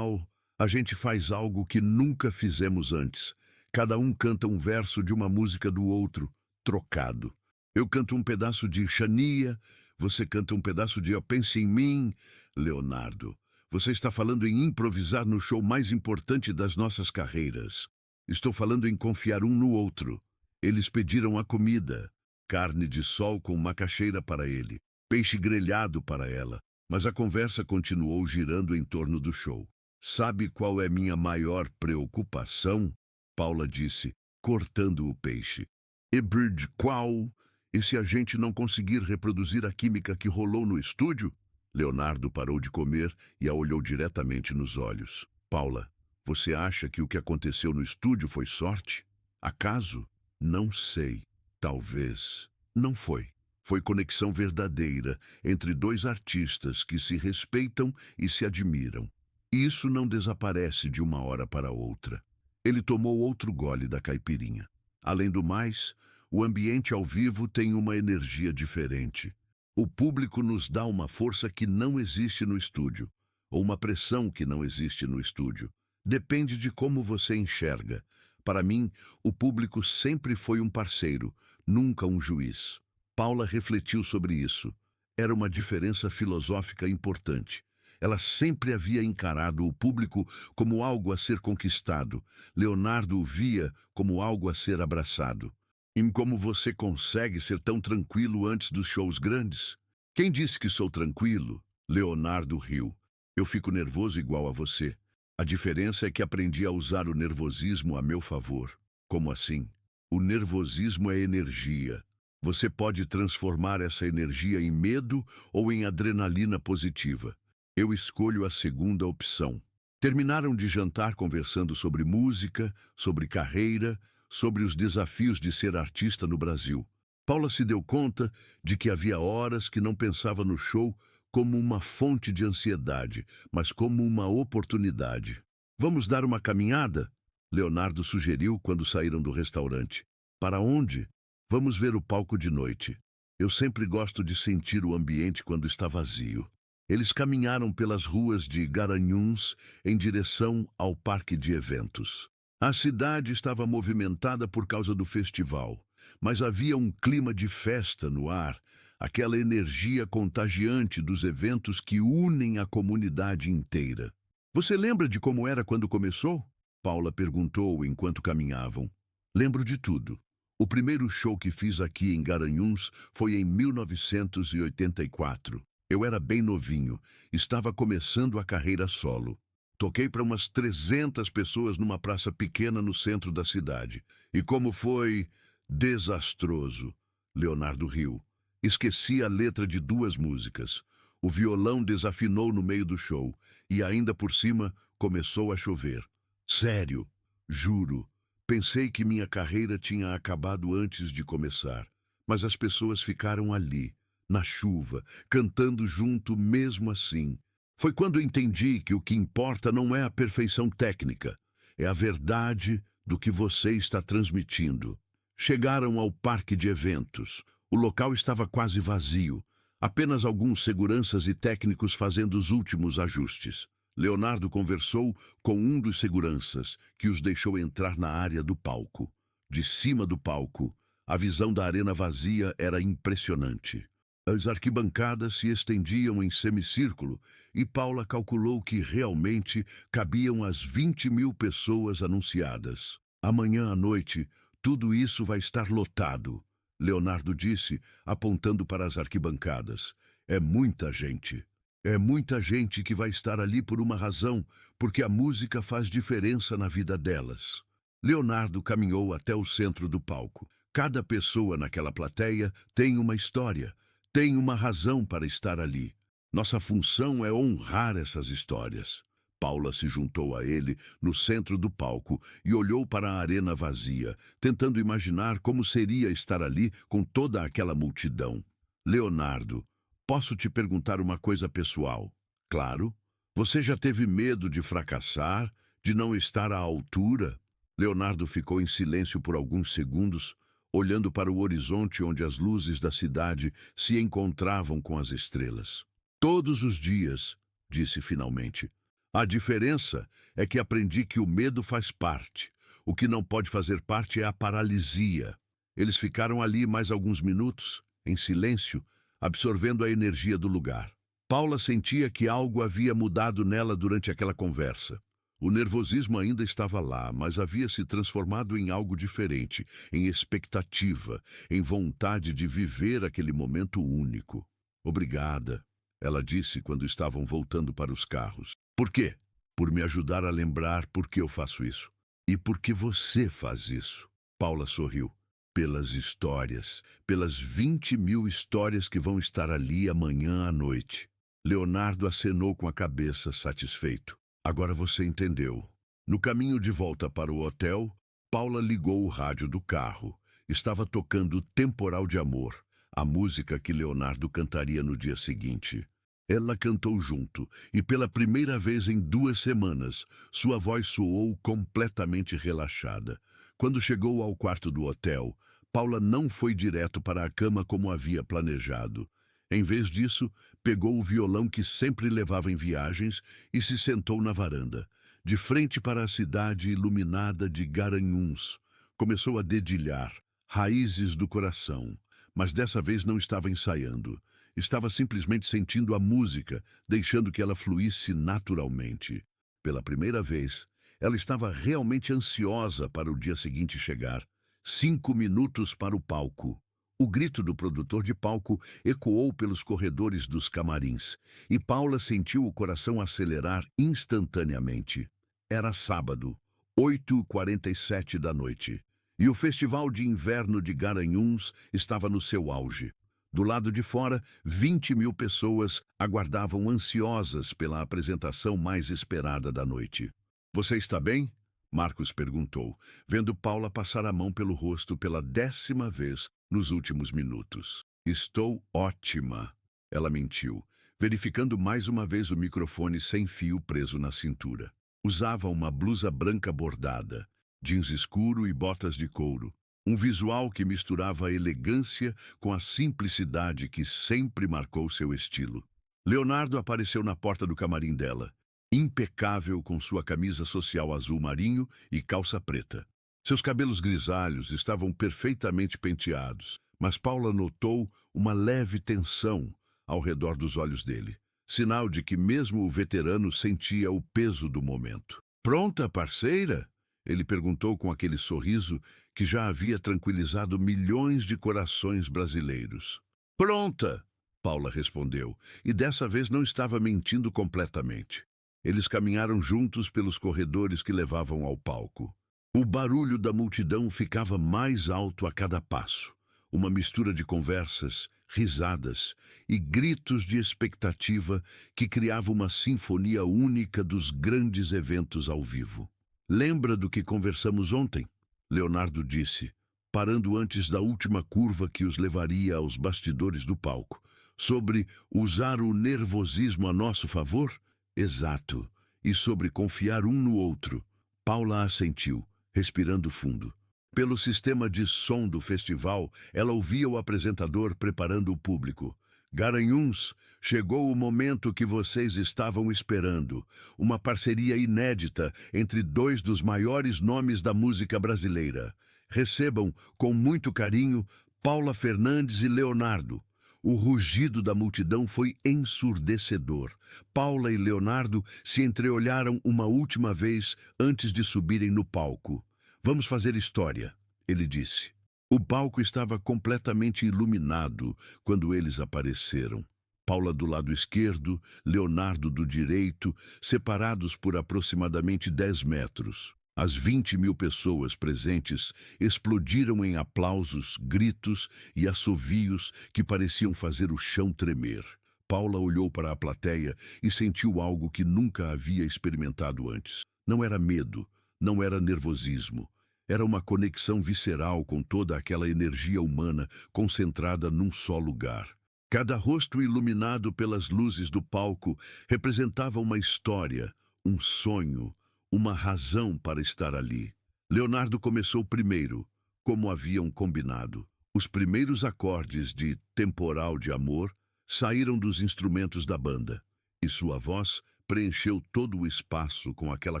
a gente faz algo que nunca fizemos antes. Cada um canta um verso de uma música do outro, trocado. Eu canto um pedaço de Xania, você canta um pedaço de Eu Penso em Mim. Leonardo, você está falando em improvisar no show mais importante das nossas carreiras. Estou falando em confiar um no outro. Eles pediram a comida, carne de sol com macaxeira para ele, peixe grelhado para ela, mas a conversa continuou girando em torno do show. Sabe qual é minha maior preocupação? Paula disse, cortando o peixe. Ebrid, qual? E se a gente não conseguir reproduzir a química que rolou no estúdio? Leonardo parou de comer e a olhou diretamente nos olhos. Paula, você acha que o que aconteceu no estúdio foi sorte? Acaso? Não sei. Talvez. Não foi. Foi conexão verdadeira entre dois artistas que se respeitam e se admiram. E isso não desaparece de uma hora para outra. Ele tomou outro gole da caipirinha. Além do mais, o ambiente ao vivo tem uma energia diferente. O público nos dá uma força que não existe no estúdio, ou uma pressão que não existe no estúdio. Depende de como você enxerga. Para mim, o público sempre foi um parceiro, nunca um juiz. Paula refletiu sobre isso. Era uma diferença filosófica importante. Ela sempre havia encarado o público como algo a ser conquistado. Leonardo o via como algo a ser abraçado. E como você consegue ser tão tranquilo antes dos shows grandes? Quem disse que sou tranquilo? Leonardo riu. Eu fico nervoso igual a você. A diferença é que aprendi a usar o nervosismo a meu favor. Como assim? O nervosismo é energia. Você pode transformar essa energia em medo ou em adrenalina positiva. Eu escolho a segunda opção. Terminaram de jantar conversando sobre música, sobre carreira, sobre os desafios de ser artista no Brasil. Paula se deu conta de que havia horas que não pensava no show como uma fonte de ansiedade, mas como uma oportunidade. Vamos dar uma caminhada? Leonardo sugeriu quando saíram do restaurante. Para onde? Vamos ver o palco de noite. Eu sempre gosto de sentir o ambiente quando está vazio. Eles caminharam pelas ruas de Garanhuns em direção ao parque de eventos. A cidade estava movimentada por causa do festival, mas havia um clima de festa no ar, aquela energia contagiante dos eventos que unem a comunidade inteira. Você lembra de como era quando começou? Paula perguntou enquanto caminhavam. Lembro de tudo. O primeiro show que fiz aqui em Garanhuns foi em 1984. Eu era bem novinho, estava começando a carreira solo. Toquei para umas 300 pessoas numa praça pequena no centro da cidade. E como foi desastroso. Leonardo riu. Esqueci a letra de 2 músicas. O violão desafinou no meio do show e ainda por cima começou a chover. Sério, juro. Pensei que minha carreira tinha acabado antes de começar, mas as pessoas ficaram ali, na chuva, cantando junto mesmo assim. Foi quando entendi que o que importa não é a perfeição técnica, é a verdade do que você está transmitindo. Chegaram ao parque de eventos. O local estava quase vazio, apenas alguns seguranças e técnicos fazendo os últimos ajustes. Leonardo conversou com um dos seguranças, que os deixou entrar na área do palco. De cima do palco, a visão da arena vazia era impressionante. As arquibancadas se estendiam em semicírculo e Paula calculou que realmente cabiam as 20.000 pessoas anunciadas. Amanhã à noite, tudo isso vai estar lotado, Leonardo disse, apontando para as arquibancadas. É muita gente. É muita gente que vai estar ali por uma razão, porque a música faz diferença na vida delas. Leonardo caminhou até o centro do palco. Cada pessoa naquela plateia tem uma história, tem uma razão para estar ali. Nossa função é honrar essas histórias. Paula se juntou a ele no centro do palco e olhou para a arena vazia, tentando imaginar como seria estar ali com toda aquela multidão. Leonardo, posso te perguntar uma coisa pessoal? Claro. Você já teve medo de fracassar, de não estar à altura? Leonardo ficou em silêncio por alguns segundos, olhando para o horizonte onde as luzes da cidade se encontravam com as estrelas. Todos os dias, disse finalmente. A diferença é que aprendi que o medo faz parte. O que não pode fazer parte é a paralisia. Eles ficaram ali mais alguns minutos, em silêncio, absorvendo a energia do lugar. Paula sentia que algo havia mudado nela durante aquela conversa. O nervosismo ainda estava lá, mas havia se transformado em algo diferente, em expectativa, em vontade de viver aquele momento único. Obrigada, ela disse quando estavam voltando para os carros. Por quê? Por me ajudar a lembrar por que eu faço isso. E por que você faz isso. Paula sorriu. Pelas histórias, pelas 20.000 histórias que vão estar ali amanhã à noite. Leonardo acenou com a cabeça, satisfeito. Agora você entendeu. No caminho de volta para o hotel, Paula ligou o rádio do carro. Estava tocando Temporal de Amor, a música que Leonardo cantaria no dia seguinte. Ela cantou junto, e pela primeira vez em 2 semanas, sua voz soou completamente relaxada. Quando chegou ao quarto do hotel, Paula não foi direto para a cama como havia planejado. Em vez disso, pegou o violão que sempre levava em viagens e se sentou na varanda, de frente para a cidade iluminada de Garanhuns. Começou a dedilhar, Raízes do Coração, mas dessa vez não estava ensaiando. Estava simplesmente sentindo a música, deixando que ela fluísse naturalmente. Pela primeira vez, ela estava realmente ansiosa para o dia seguinte chegar. 5 minutos para o palco. O grito do produtor de palco ecoou pelos corredores dos camarins, e Paula sentiu o coração acelerar instantaneamente. Era sábado, 8h47 da noite, e o Festival de Inverno de Garanhuns estava no seu auge. Do lado de fora, 20.000 pessoas aguardavam ansiosas pela apresentação mais esperada da noite. Você está bem? Marcos perguntou, vendo Paula passar a mão pelo rosto pela 10ª vez nos últimos minutos. Estou ótima, ela mentiu, verificando mais uma vez o microfone sem fio preso na cintura. Usava uma blusa branca bordada, jeans escuro e botas de couro. Um visual que misturava a elegância com a simplicidade que sempre marcou seu estilo. Leonardo apareceu na porta do camarim dela, impecável com sua camisa social azul marinho e calça preta. Seus cabelos grisalhos estavam perfeitamente penteados, mas Paula notou uma leve tensão ao redor dos olhos dele, sinal de que mesmo o veterano sentia o peso do momento. Pronta, parceira? Ele perguntou com aquele sorriso que já havia tranquilizado milhões de corações brasileiros. Pronta, Paula respondeu, e dessa vez não estava mentindo completamente. Eles caminharam juntos pelos corredores que levavam ao palco. O barulho da multidão ficava mais alto a cada passo. Uma mistura de conversas, risadas e gritos de expectativa que criava uma sinfonia única dos grandes eventos ao vivo. Lembra do que conversamos ontem? Leonardo disse, parando antes da última curva que os levaria aos bastidores do palco. Sobre usar o nervosismo a nosso favor? Exato. E sobre confiar um no outro. Paula assentiu, respirando fundo. Pelo sistema de som do festival, ela ouvia o apresentador preparando o público. Garanhuns, chegou o momento que vocês estavam esperando. Uma parceria inédita entre dois dos maiores nomes da música brasileira. Recebam, com muito carinho, Paula Fernandes e Leonardo. O rugido da multidão foi ensurdecedor. Paula e Leonardo se entreolharam uma última vez antes de subirem no palco. Vamos fazer história, ele disse. O palco estava completamente iluminado quando eles apareceram. Paula do lado esquerdo, Leonardo do direito, separados por aproximadamente 10 metros. As 20.000 pessoas presentes explodiram em aplausos, gritos e assovios que pareciam fazer o chão tremer. Paula olhou para a plateia e sentiu algo que nunca havia experimentado antes. Não era medo, não era nervosismo. Era uma conexão visceral com toda aquela energia humana concentrada num só lugar. Cada rosto iluminado pelas luzes do palco representava uma história, um sonho, uma razão para estar ali. Leonardo começou primeiro, como haviam combinado. Os primeiros acordes de Temporal de Amor saíram dos instrumentos da banda, e sua voz preencheu todo o espaço com aquela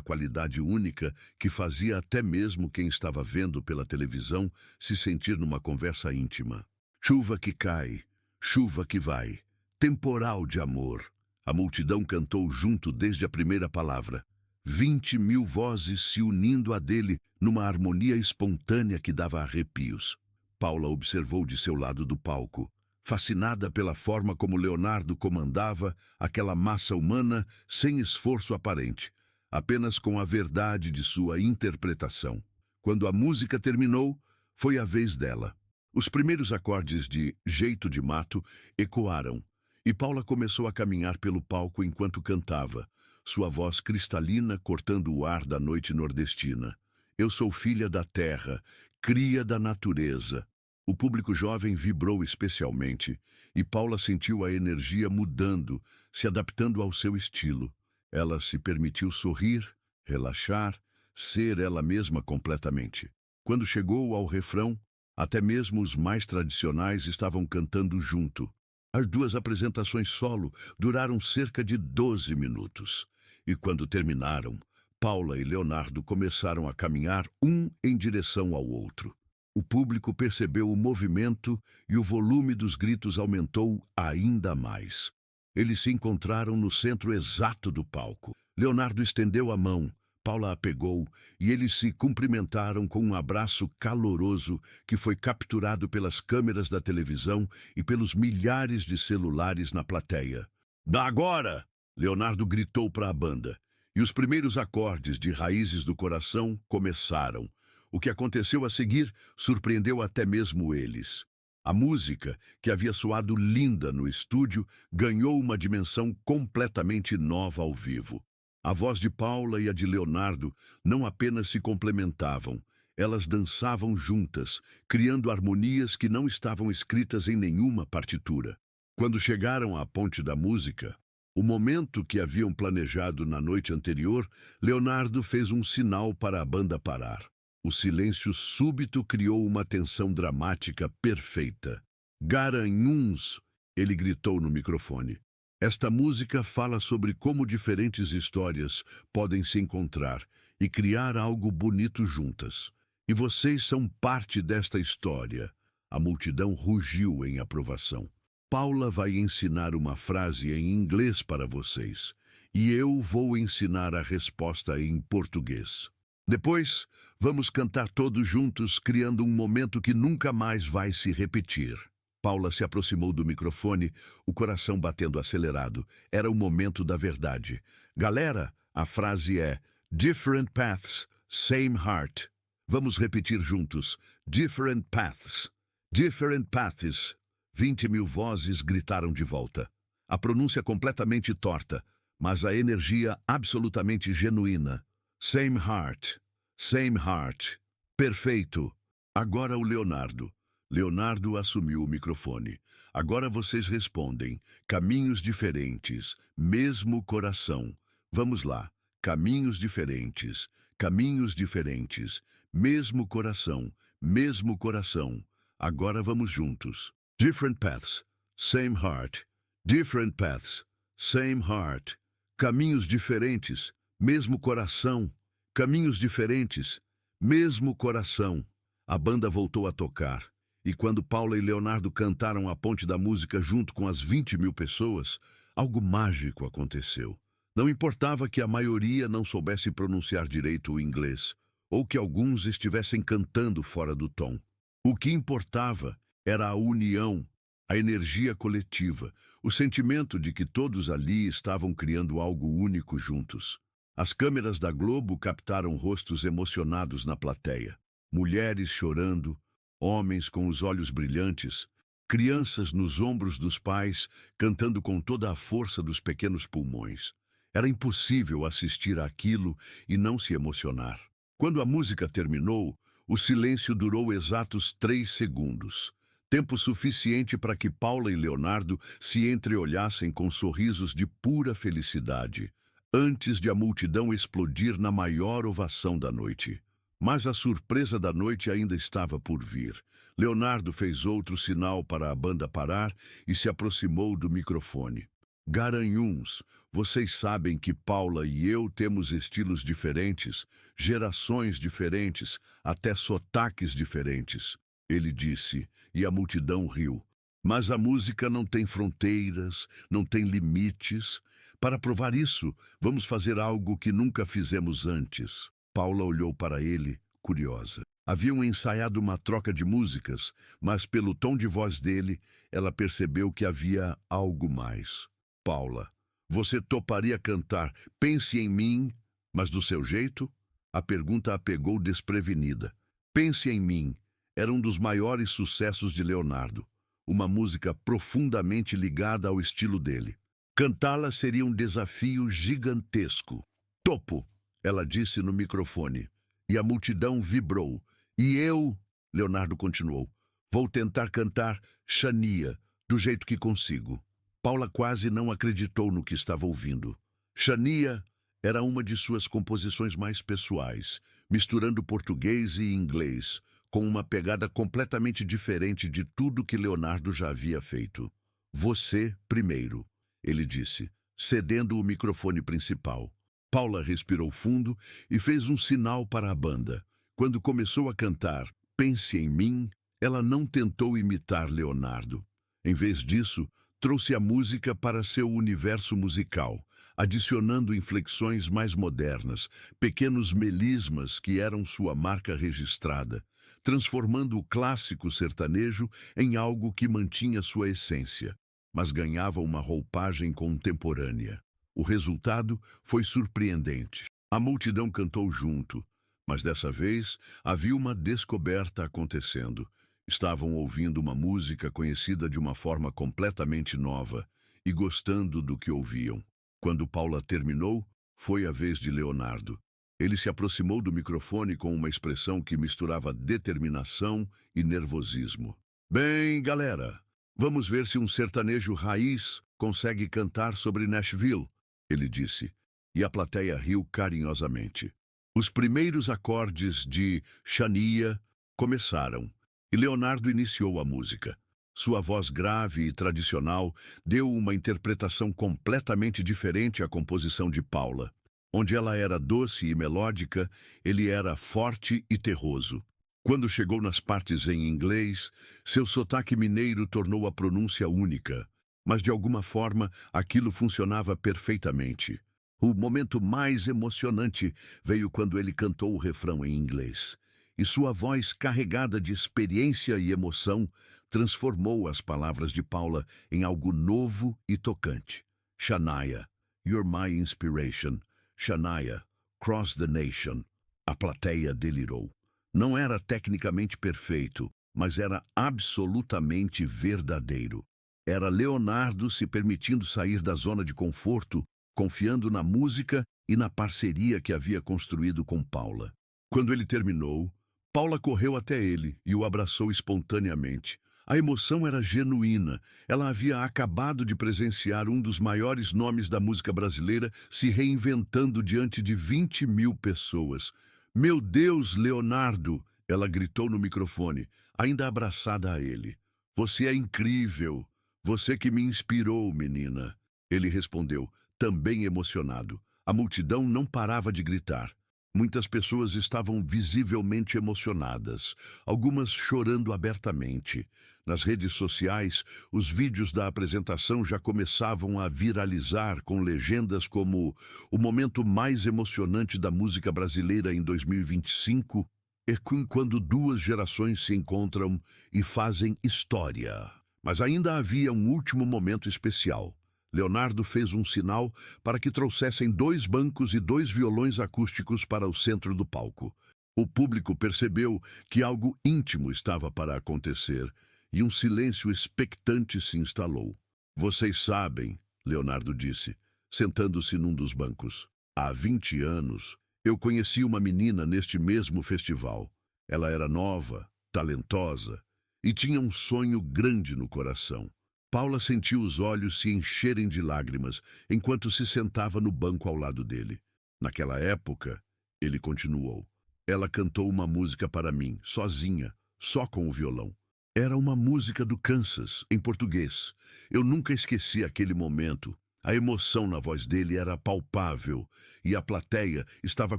qualidade única que fazia até mesmo quem estava vendo pela televisão se sentir numa conversa íntima. Chuva que cai, chuva que vai, temporal de amor. A multidão cantou junto desde a primeira palavra. 20.000 vozes se unindo à dele numa harmonia espontânea que dava arrepios. Paula observou de seu lado do palco, fascinada pela forma como Leonardo comandava aquela massa humana sem esforço aparente, apenas com a verdade de sua interpretação. Quando a música terminou, foi a vez dela. Os primeiros acordes de Jeito de Mato ecoaram, e Paula começou a caminhar pelo palco enquanto cantava, sua voz cristalina cortando o ar da noite nordestina. Eu sou filha da terra, cria da natureza. O público jovem vibrou especialmente, e Paula sentiu a energia mudando, se adaptando ao seu estilo. Ela se permitiu sorrir, relaxar, ser ela mesma completamente. Quando chegou ao refrão, até mesmo os mais tradicionais estavam cantando junto. As duas apresentações solo duraram cerca de 12 minutos. E quando terminaram, Paula e Leonardo começaram a caminhar um em direção ao outro. O público percebeu o movimento e o volume dos gritos aumentou ainda mais. Eles se encontraram no centro exato do palco. Leonardo estendeu a mão, Paula a pegou e eles se cumprimentaram com um abraço caloroso que foi capturado pelas câmeras da televisão e pelos milhares de celulares na plateia. "Dá agora!" Leonardo gritou para a banda. E os primeiros acordes de Raízes do Coração começaram. O que aconteceu a seguir surpreendeu até mesmo eles. A música, que havia soado linda no estúdio, ganhou uma dimensão completamente nova ao vivo. A voz de Paula e a de Leonardo não apenas se complementavam, elas dançavam juntas, criando harmonias que não estavam escritas em nenhuma partitura. Quando chegaram à ponte da música, o momento que haviam planejado na noite anterior, Leonardo fez um sinal para a banda parar. O silêncio súbito criou uma tensão dramática perfeita. "Garanhuns!" ele gritou no microfone. Esta música fala sobre como diferentes histórias podem se encontrar e criar algo bonito juntas. E vocês são parte desta história. A multidão rugiu em aprovação. Paula vai ensinar uma frase em inglês para vocês. e eu vou ensinar a resposta em português. Depois, vamos cantar todos juntos, criando um momento que nunca mais vai se repetir. Paula se aproximou do microfone, o coração batendo acelerado. Era o momento da verdade. Galera, a frase é Different paths, same heart. Vamos repetir juntos. Different paths. Different paths. 20.000 vozes gritaram de volta. A pronúncia completamente torta, mas a energia absolutamente genuína. Same heart. Same heart. Perfeito. Agora o Leonardo. Leonardo assumiu o microfone. Agora vocês respondem. Caminhos diferentes, mesmo coração. Vamos lá. Caminhos diferentes, caminhos diferentes, mesmo coração, mesmo coração. Agora vamos juntos. Different paths, same heart. Different paths, same heart. Caminhos diferentes, mesmo coração. Caminhos diferentes, mesmo coração. A banda voltou a tocar. E quando Paula e Leonardo cantaram a ponte da música junto com as 20.000 pessoas, algo mágico aconteceu. Não importava que a maioria não soubesse pronunciar direito o inglês, ou que alguns estivessem cantando fora do tom. O que importava era a união, a energia coletiva, o sentimento de que todos ali estavam criando algo único juntos. As câmeras da Globo captaram rostos emocionados na plateia. Mulheres chorando, homens com os olhos brilhantes, crianças nos ombros dos pais, cantando com toda a força dos pequenos pulmões. Era impossível assistir àquilo e não se emocionar. Quando a música terminou, o silêncio durou exatos 3 segundos. Tempo suficiente para que Paula e Leonardo se entreolhassem com sorrisos de pura felicidade, antes de a multidão explodir na maior ovação da noite. Mas a surpresa da noite ainda estava por vir. Leonardo fez outro sinal para a banda parar e se aproximou do microfone. Garanhuns, vocês sabem que Paula e eu temos estilos diferentes, gerações diferentes, até sotaques diferentes, ele disse, e a multidão riu. Mas a música não tem fronteiras, não tem limites. Para provar isso, vamos fazer algo que nunca fizemos antes. Paula olhou para ele, curiosa. Haviam ensaiado uma troca de músicas, mas pelo tom de voz dele, ela percebeu que havia algo mais. Paula, você toparia cantar Pense em Mim, mas do seu jeito? A pergunta a pegou desprevenida. Pense em Mim era um dos maiores sucessos de Leonardo, uma música profundamente ligada ao estilo dele. Cantá-la seria um desafio gigantesco. Topo! Ela disse no microfone, e a multidão vibrou. E eu, Leonardo continuou, vou tentar cantar Xania, do jeito que consigo. Paula quase não acreditou no que estava ouvindo. Xania era uma de suas composições mais pessoais, misturando português e inglês, com uma pegada completamente diferente de tudo que Leonardo já havia feito. Você primeiro, ele disse, cedendo o microfone principal. Paula respirou fundo e fez um sinal para a banda. Quando começou a cantar Pense em Mim, ela não tentou imitar Leonardo. Em vez disso, trouxe a música para seu universo musical, adicionando inflexões mais modernas, pequenos melismas que eram sua marca registrada, transformando o clássico sertanejo em algo que mantinha sua essência, mas ganhava uma roupagem contemporânea. O resultado foi surpreendente. A multidão cantou junto, mas dessa vez havia uma descoberta acontecendo. Estavam ouvindo uma música conhecida de uma forma completamente nova e gostando do que ouviam. Quando Paula terminou, foi a vez de Leonardo. Ele se aproximou do microfone com uma expressão que misturava determinação e nervosismo. Bem, galera, vamos ver se um sertanejo raiz consegue cantar sobre Nashville, ele disse, e a plateia riu carinhosamente. Os primeiros acordes de Xania começaram, e Leonardo iniciou a música. Sua voz grave e tradicional deu uma interpretação completamente diferente à composição de Paula. Onde ela era doce e melódica, ele era forte e terroso. Quando chegou nas partes em inglês, seu sotaque mineiro tornou a pronúncia única. Mas de alguma forma, aquilo funcionava perfeitamente. O momento mais emocionante veio quando ele cantou o refrão em inglês. E sua voz, carregada de experiência e emoção, transformou as palavras de Paula em algo novo e tocante. Shania, you're my inspiration. Shania, cross the nation. A plateia delirou. Não era tecnicamente perfeito, mas era absolutamente verdadeiro. Era Leonardo se permitindo sair da zona de conforto, confiando na música e na parceria que havia construído com Paula. Quando ele terminou, Paula correu até ele e o abraçou espontaneamente. A emoção era genuína. Ela havia acabado de presenciar um dos maiores nomes da música brasileira se reinventando diante de 20.000 pessoas. Meu Deus, Leonardo! Ela gritou no microfone, ainda abraçada a ele. Você é incrível! Você que me inspirou, menina. Ele respondeu, também emocionado. A multidão não parava de gritar. Muitas pessoas estavam visivelmente emocionadas, algumas chorando abertamente. Nas redes sociais, os vídeos da apresentação já começavam a viralizar com legendas como o momento mais emocionante da música brasileira em 2025 é quando duas gerações se encontram e fazem história. Mas ainda havia um último momento especial. Leonardo fez um sinal para que trouxessem 2 bancos e 2 violões acústicos para o centro do palco. O público percebeu que algo íntimo estava para acontecer e um silêncio expectante se instalou. Vocês sabem, Leonardo disse, sentando-se num dos bancos. Há 20 anos, eu conheci uma menina neste mesmo festival. Ela era nova, talentosa e tinha um sonho grande no coração. Paula sentiu os olhos se encherem de lágrimas enquanto se sentava no banco ao lado dele. Naquela época, ele continuou. Ela cantou uma música para mim, sozinha, só com o violão. Era uma música do Kansas, em português. Eu nunca esqueci aquele momento. A emoção na voz dele era palpável e a plateia estava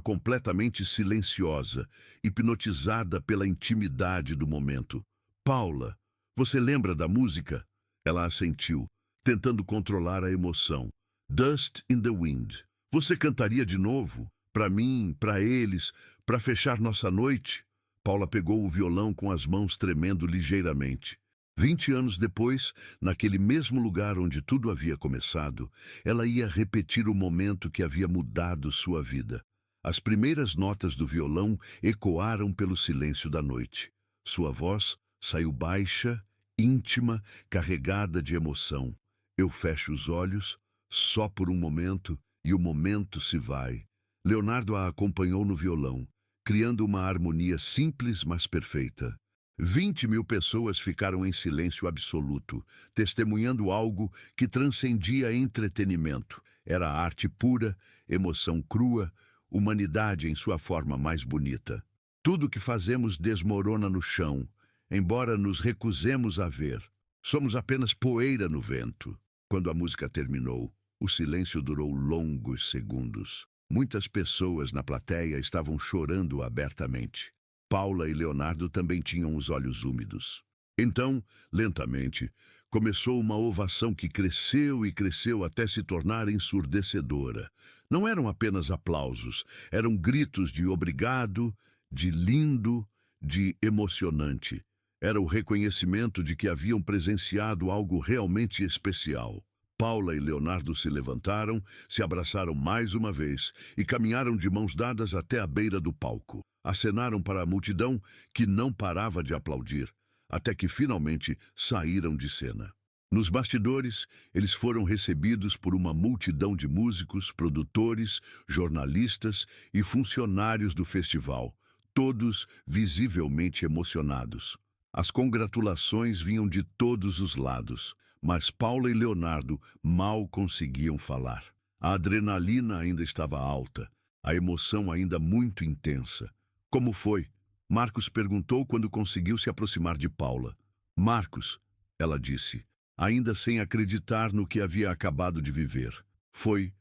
completamente silenciosa, hipnotizada pela intimidade do momento. Paula, você lembra da música? Ela assentiu, tentando controlar a emoção. Dust in the Wind. Você cantaria de novo? Para mim, para eles, para fechar nossa noite? Paula pegou o violão com as mãos tremendo ligeiramente. 20 anos depois, naquele mesmo lugar onde tudo havia começado, ela ia repetir o momento que havia mudado sua vida. As primeiras notas do violão ecoaram pelo silêncio da noite. Sua voz saiu baixa, íntima, carregada de emoção. Eu fecho os olhos, só por um momento, e o momento se vai. Leonardo a acompanhou no violão, criando uma harmonia simples, mas perfeita. 20.000 pessoas ficaram em silêncio absoluto, testemunhando algo que transcendia entretenimento. Era arte pura, emoção crua, humanidade em sua forma mais bonita. Tudo que fazemos desmorona no chão, embora nos recusemos a ver. Somos apenas poeira no vento. Quando a música terminou, o silêncio durou longos segundos. Muitas pessoas na plateia estavam chorando abertamente. Paula e Leonardo também tinham os olhos úmidos. Então, lentamente, começou uma ovação que cresceu e cresceu até se tornar ensurdecedora. Não eram apenas aplausos, eram gritos de obrigado, de lindo, de emocionante. Era o reconhecimento de que haviam presenciado algo realmente especial. Paula e Leonardo se levantaram, se abraçaram mais uma vez e caminharam de mãos dadas até a beira do palco. Acenaram para a multidão que não parava de aplaudir, até que finalmente saíram de cena. Nos bastidores, eles foram recebidos por uma multidão de músicos, produtores, jornalistas e funcionários do festival, todos visivelmente emocionados. As congratulações vinham de todos os lados, mas Paula e Leonardo mal conseguiam falar. A adrenalina ainda estava alta, a emoção ainda muito intensa. Como foi? Marcos perguntou quando conseguiu se aproximar de Paula. Marcos, ela disse, ainda sem acreditar no que havia acabado de viver. Foi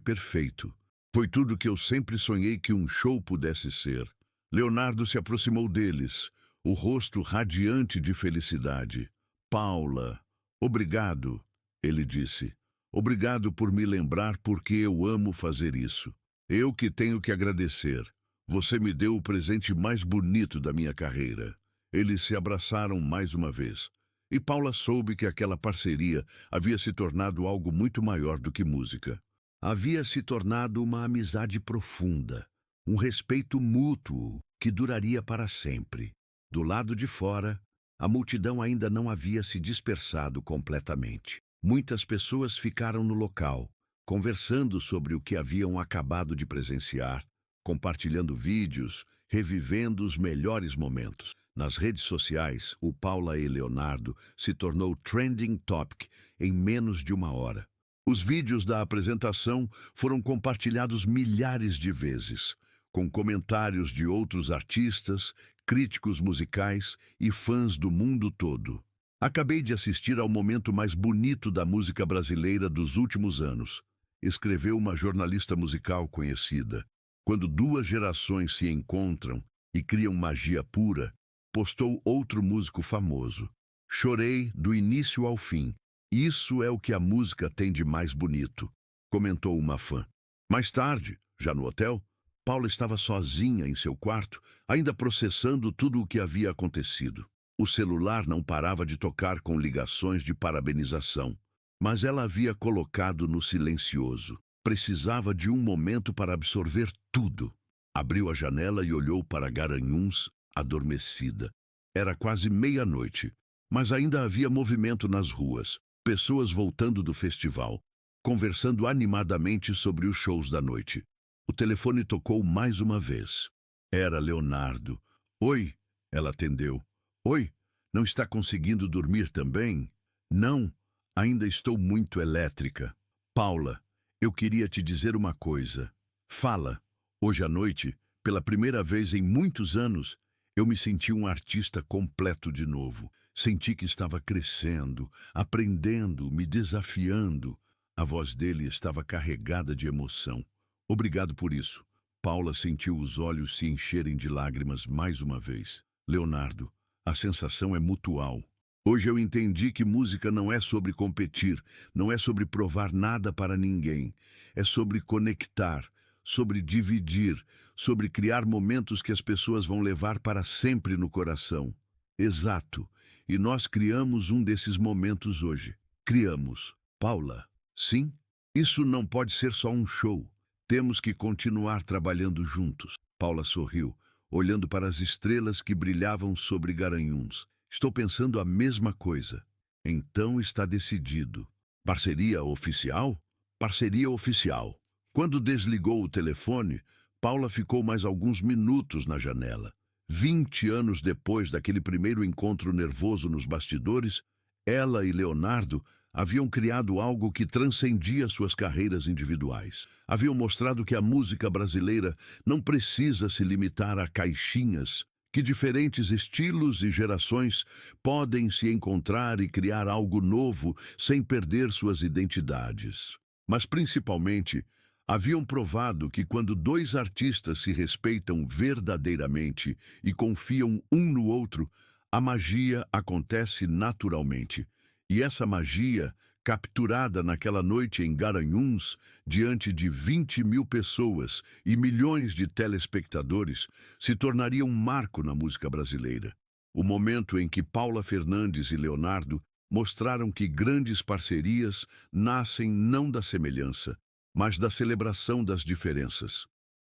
perfeito. Foi tudo o que eu sempre sonhei que um show pudesse ser. Leonardo se aproximou deles, o rosto radiante de felicidade. Paula, obrigado, ele disse. Obrigado por me lembrar porque eu amo fazer isso. Eu que tenho que agradecer. Você me deu o presente mais bonito da minha carreira. Eles se abraçaram mais uma vez. E Paula soube que aquela parceria havia se tornado algo muito maior do que música. Havia se tornado uma amizade profunda, um respeito mútuo que duraria para sempre. Do lado de fora, a multidão ainda não havia se dispersado completamente. Muitas pessoas ficaram no local, conversando sobre o que haviam acabado de presenciar, compartilhando vídeos, revivendo os melhores momentos. Nas redes sociais, o Paula e Leonardo se tornou trending topic em menos de uma hora. Os vídeos da apresentação foram compartilhados milhares de vezes, com comentários de outros artistas, críticos musicais e fãs do mundo todo. Acabei de assistir ao momento mais bonito da música brasileira dos últimos anos, escreveu uma jornalista musical conhecida. Quando duas gerações se encontram e criam magia pura, postou outro músico famoso. Chorei do início ao fim. Isso é o que a música tem de mais bonito, comentou uma fã. Mais tarde, já no hotel, Paula estava sozinha em seu quarto, ainda processando tudo o que havia acontecido. O celular não parava de tocar com ligações de parabenização, mas ela havia colocado no silencioso. Precisava de um momento para absorver tudo. Abriu a janela e olhou para Garanhuns, adormecida. Era quase meia-noite, mas ainda havia movimento nas ruas, pessoas voltando do festival, conversando animadamente sobre os shows da noite. O telefone tocou mais uma vez. Era Leonardo. Oi, ela atendeu. Oi, não está conseguindo dormir também? Não, ainda estou muito elétrica. Paula, eu queria te dizer uma coisa. Fala. Hoje à noite, pela primeira vez em muitos anos, eu me senti um artista completo de novo. Senti que estava crescendo, aprendendo, me desafiando. A voz dele estava carregada de emoção. Obrigado por isso. Paula sentiu os olhos se encherem de lágrimas mais uma vez. Leonardo, a sensação é mutual. Hoje eu entendi que música não é sobre competir, não é sobre provar nada para ninguém. É sobre conectar, sobre dividir, sobre criar momentos que as pessoas vão levar para sempre no coração. Exato. E nós criamos um desses momentos hoje. Criamos. Paula, sim? Isso não pode ser só um show. Temos que continuar trabalhando juntos. Paula sorriu, olhando para as estrelas que brilhavam sobre Garanhuns. Estou pensando a mesma coisa. Então está decidido. Parceria oficial? Parceria oficial. Quando desligou o telefone, Paula ficou mais alguns minutos na janela. 20 anos depois daquele primeiro encontro nervoso nos bastidores, ela e Leonardo haviam criado algo que transcendia suas carreiras individuais. Haviam mostrado que a música brasileira não precisa se limitar a caixinhas, que diferentes estilos e gerações podem se encontrar e criar algo novo sem perder suas identidades. Mas, principalmente, haviam provado que quando dois artistas se respeitam verdadeiramente e confiam um no outro, a magia acontece naturalmente. E essa magia, capturada naquela noite em Garanhuns, diante de 20.000 pessoas e milhões de telespectadores, se tornaria um marco na música brasileira. O momento em que Paula Fernandes e Leonardo mostraram que grandes parcerias nascem não da semelhança, mas da celebração das diferenças.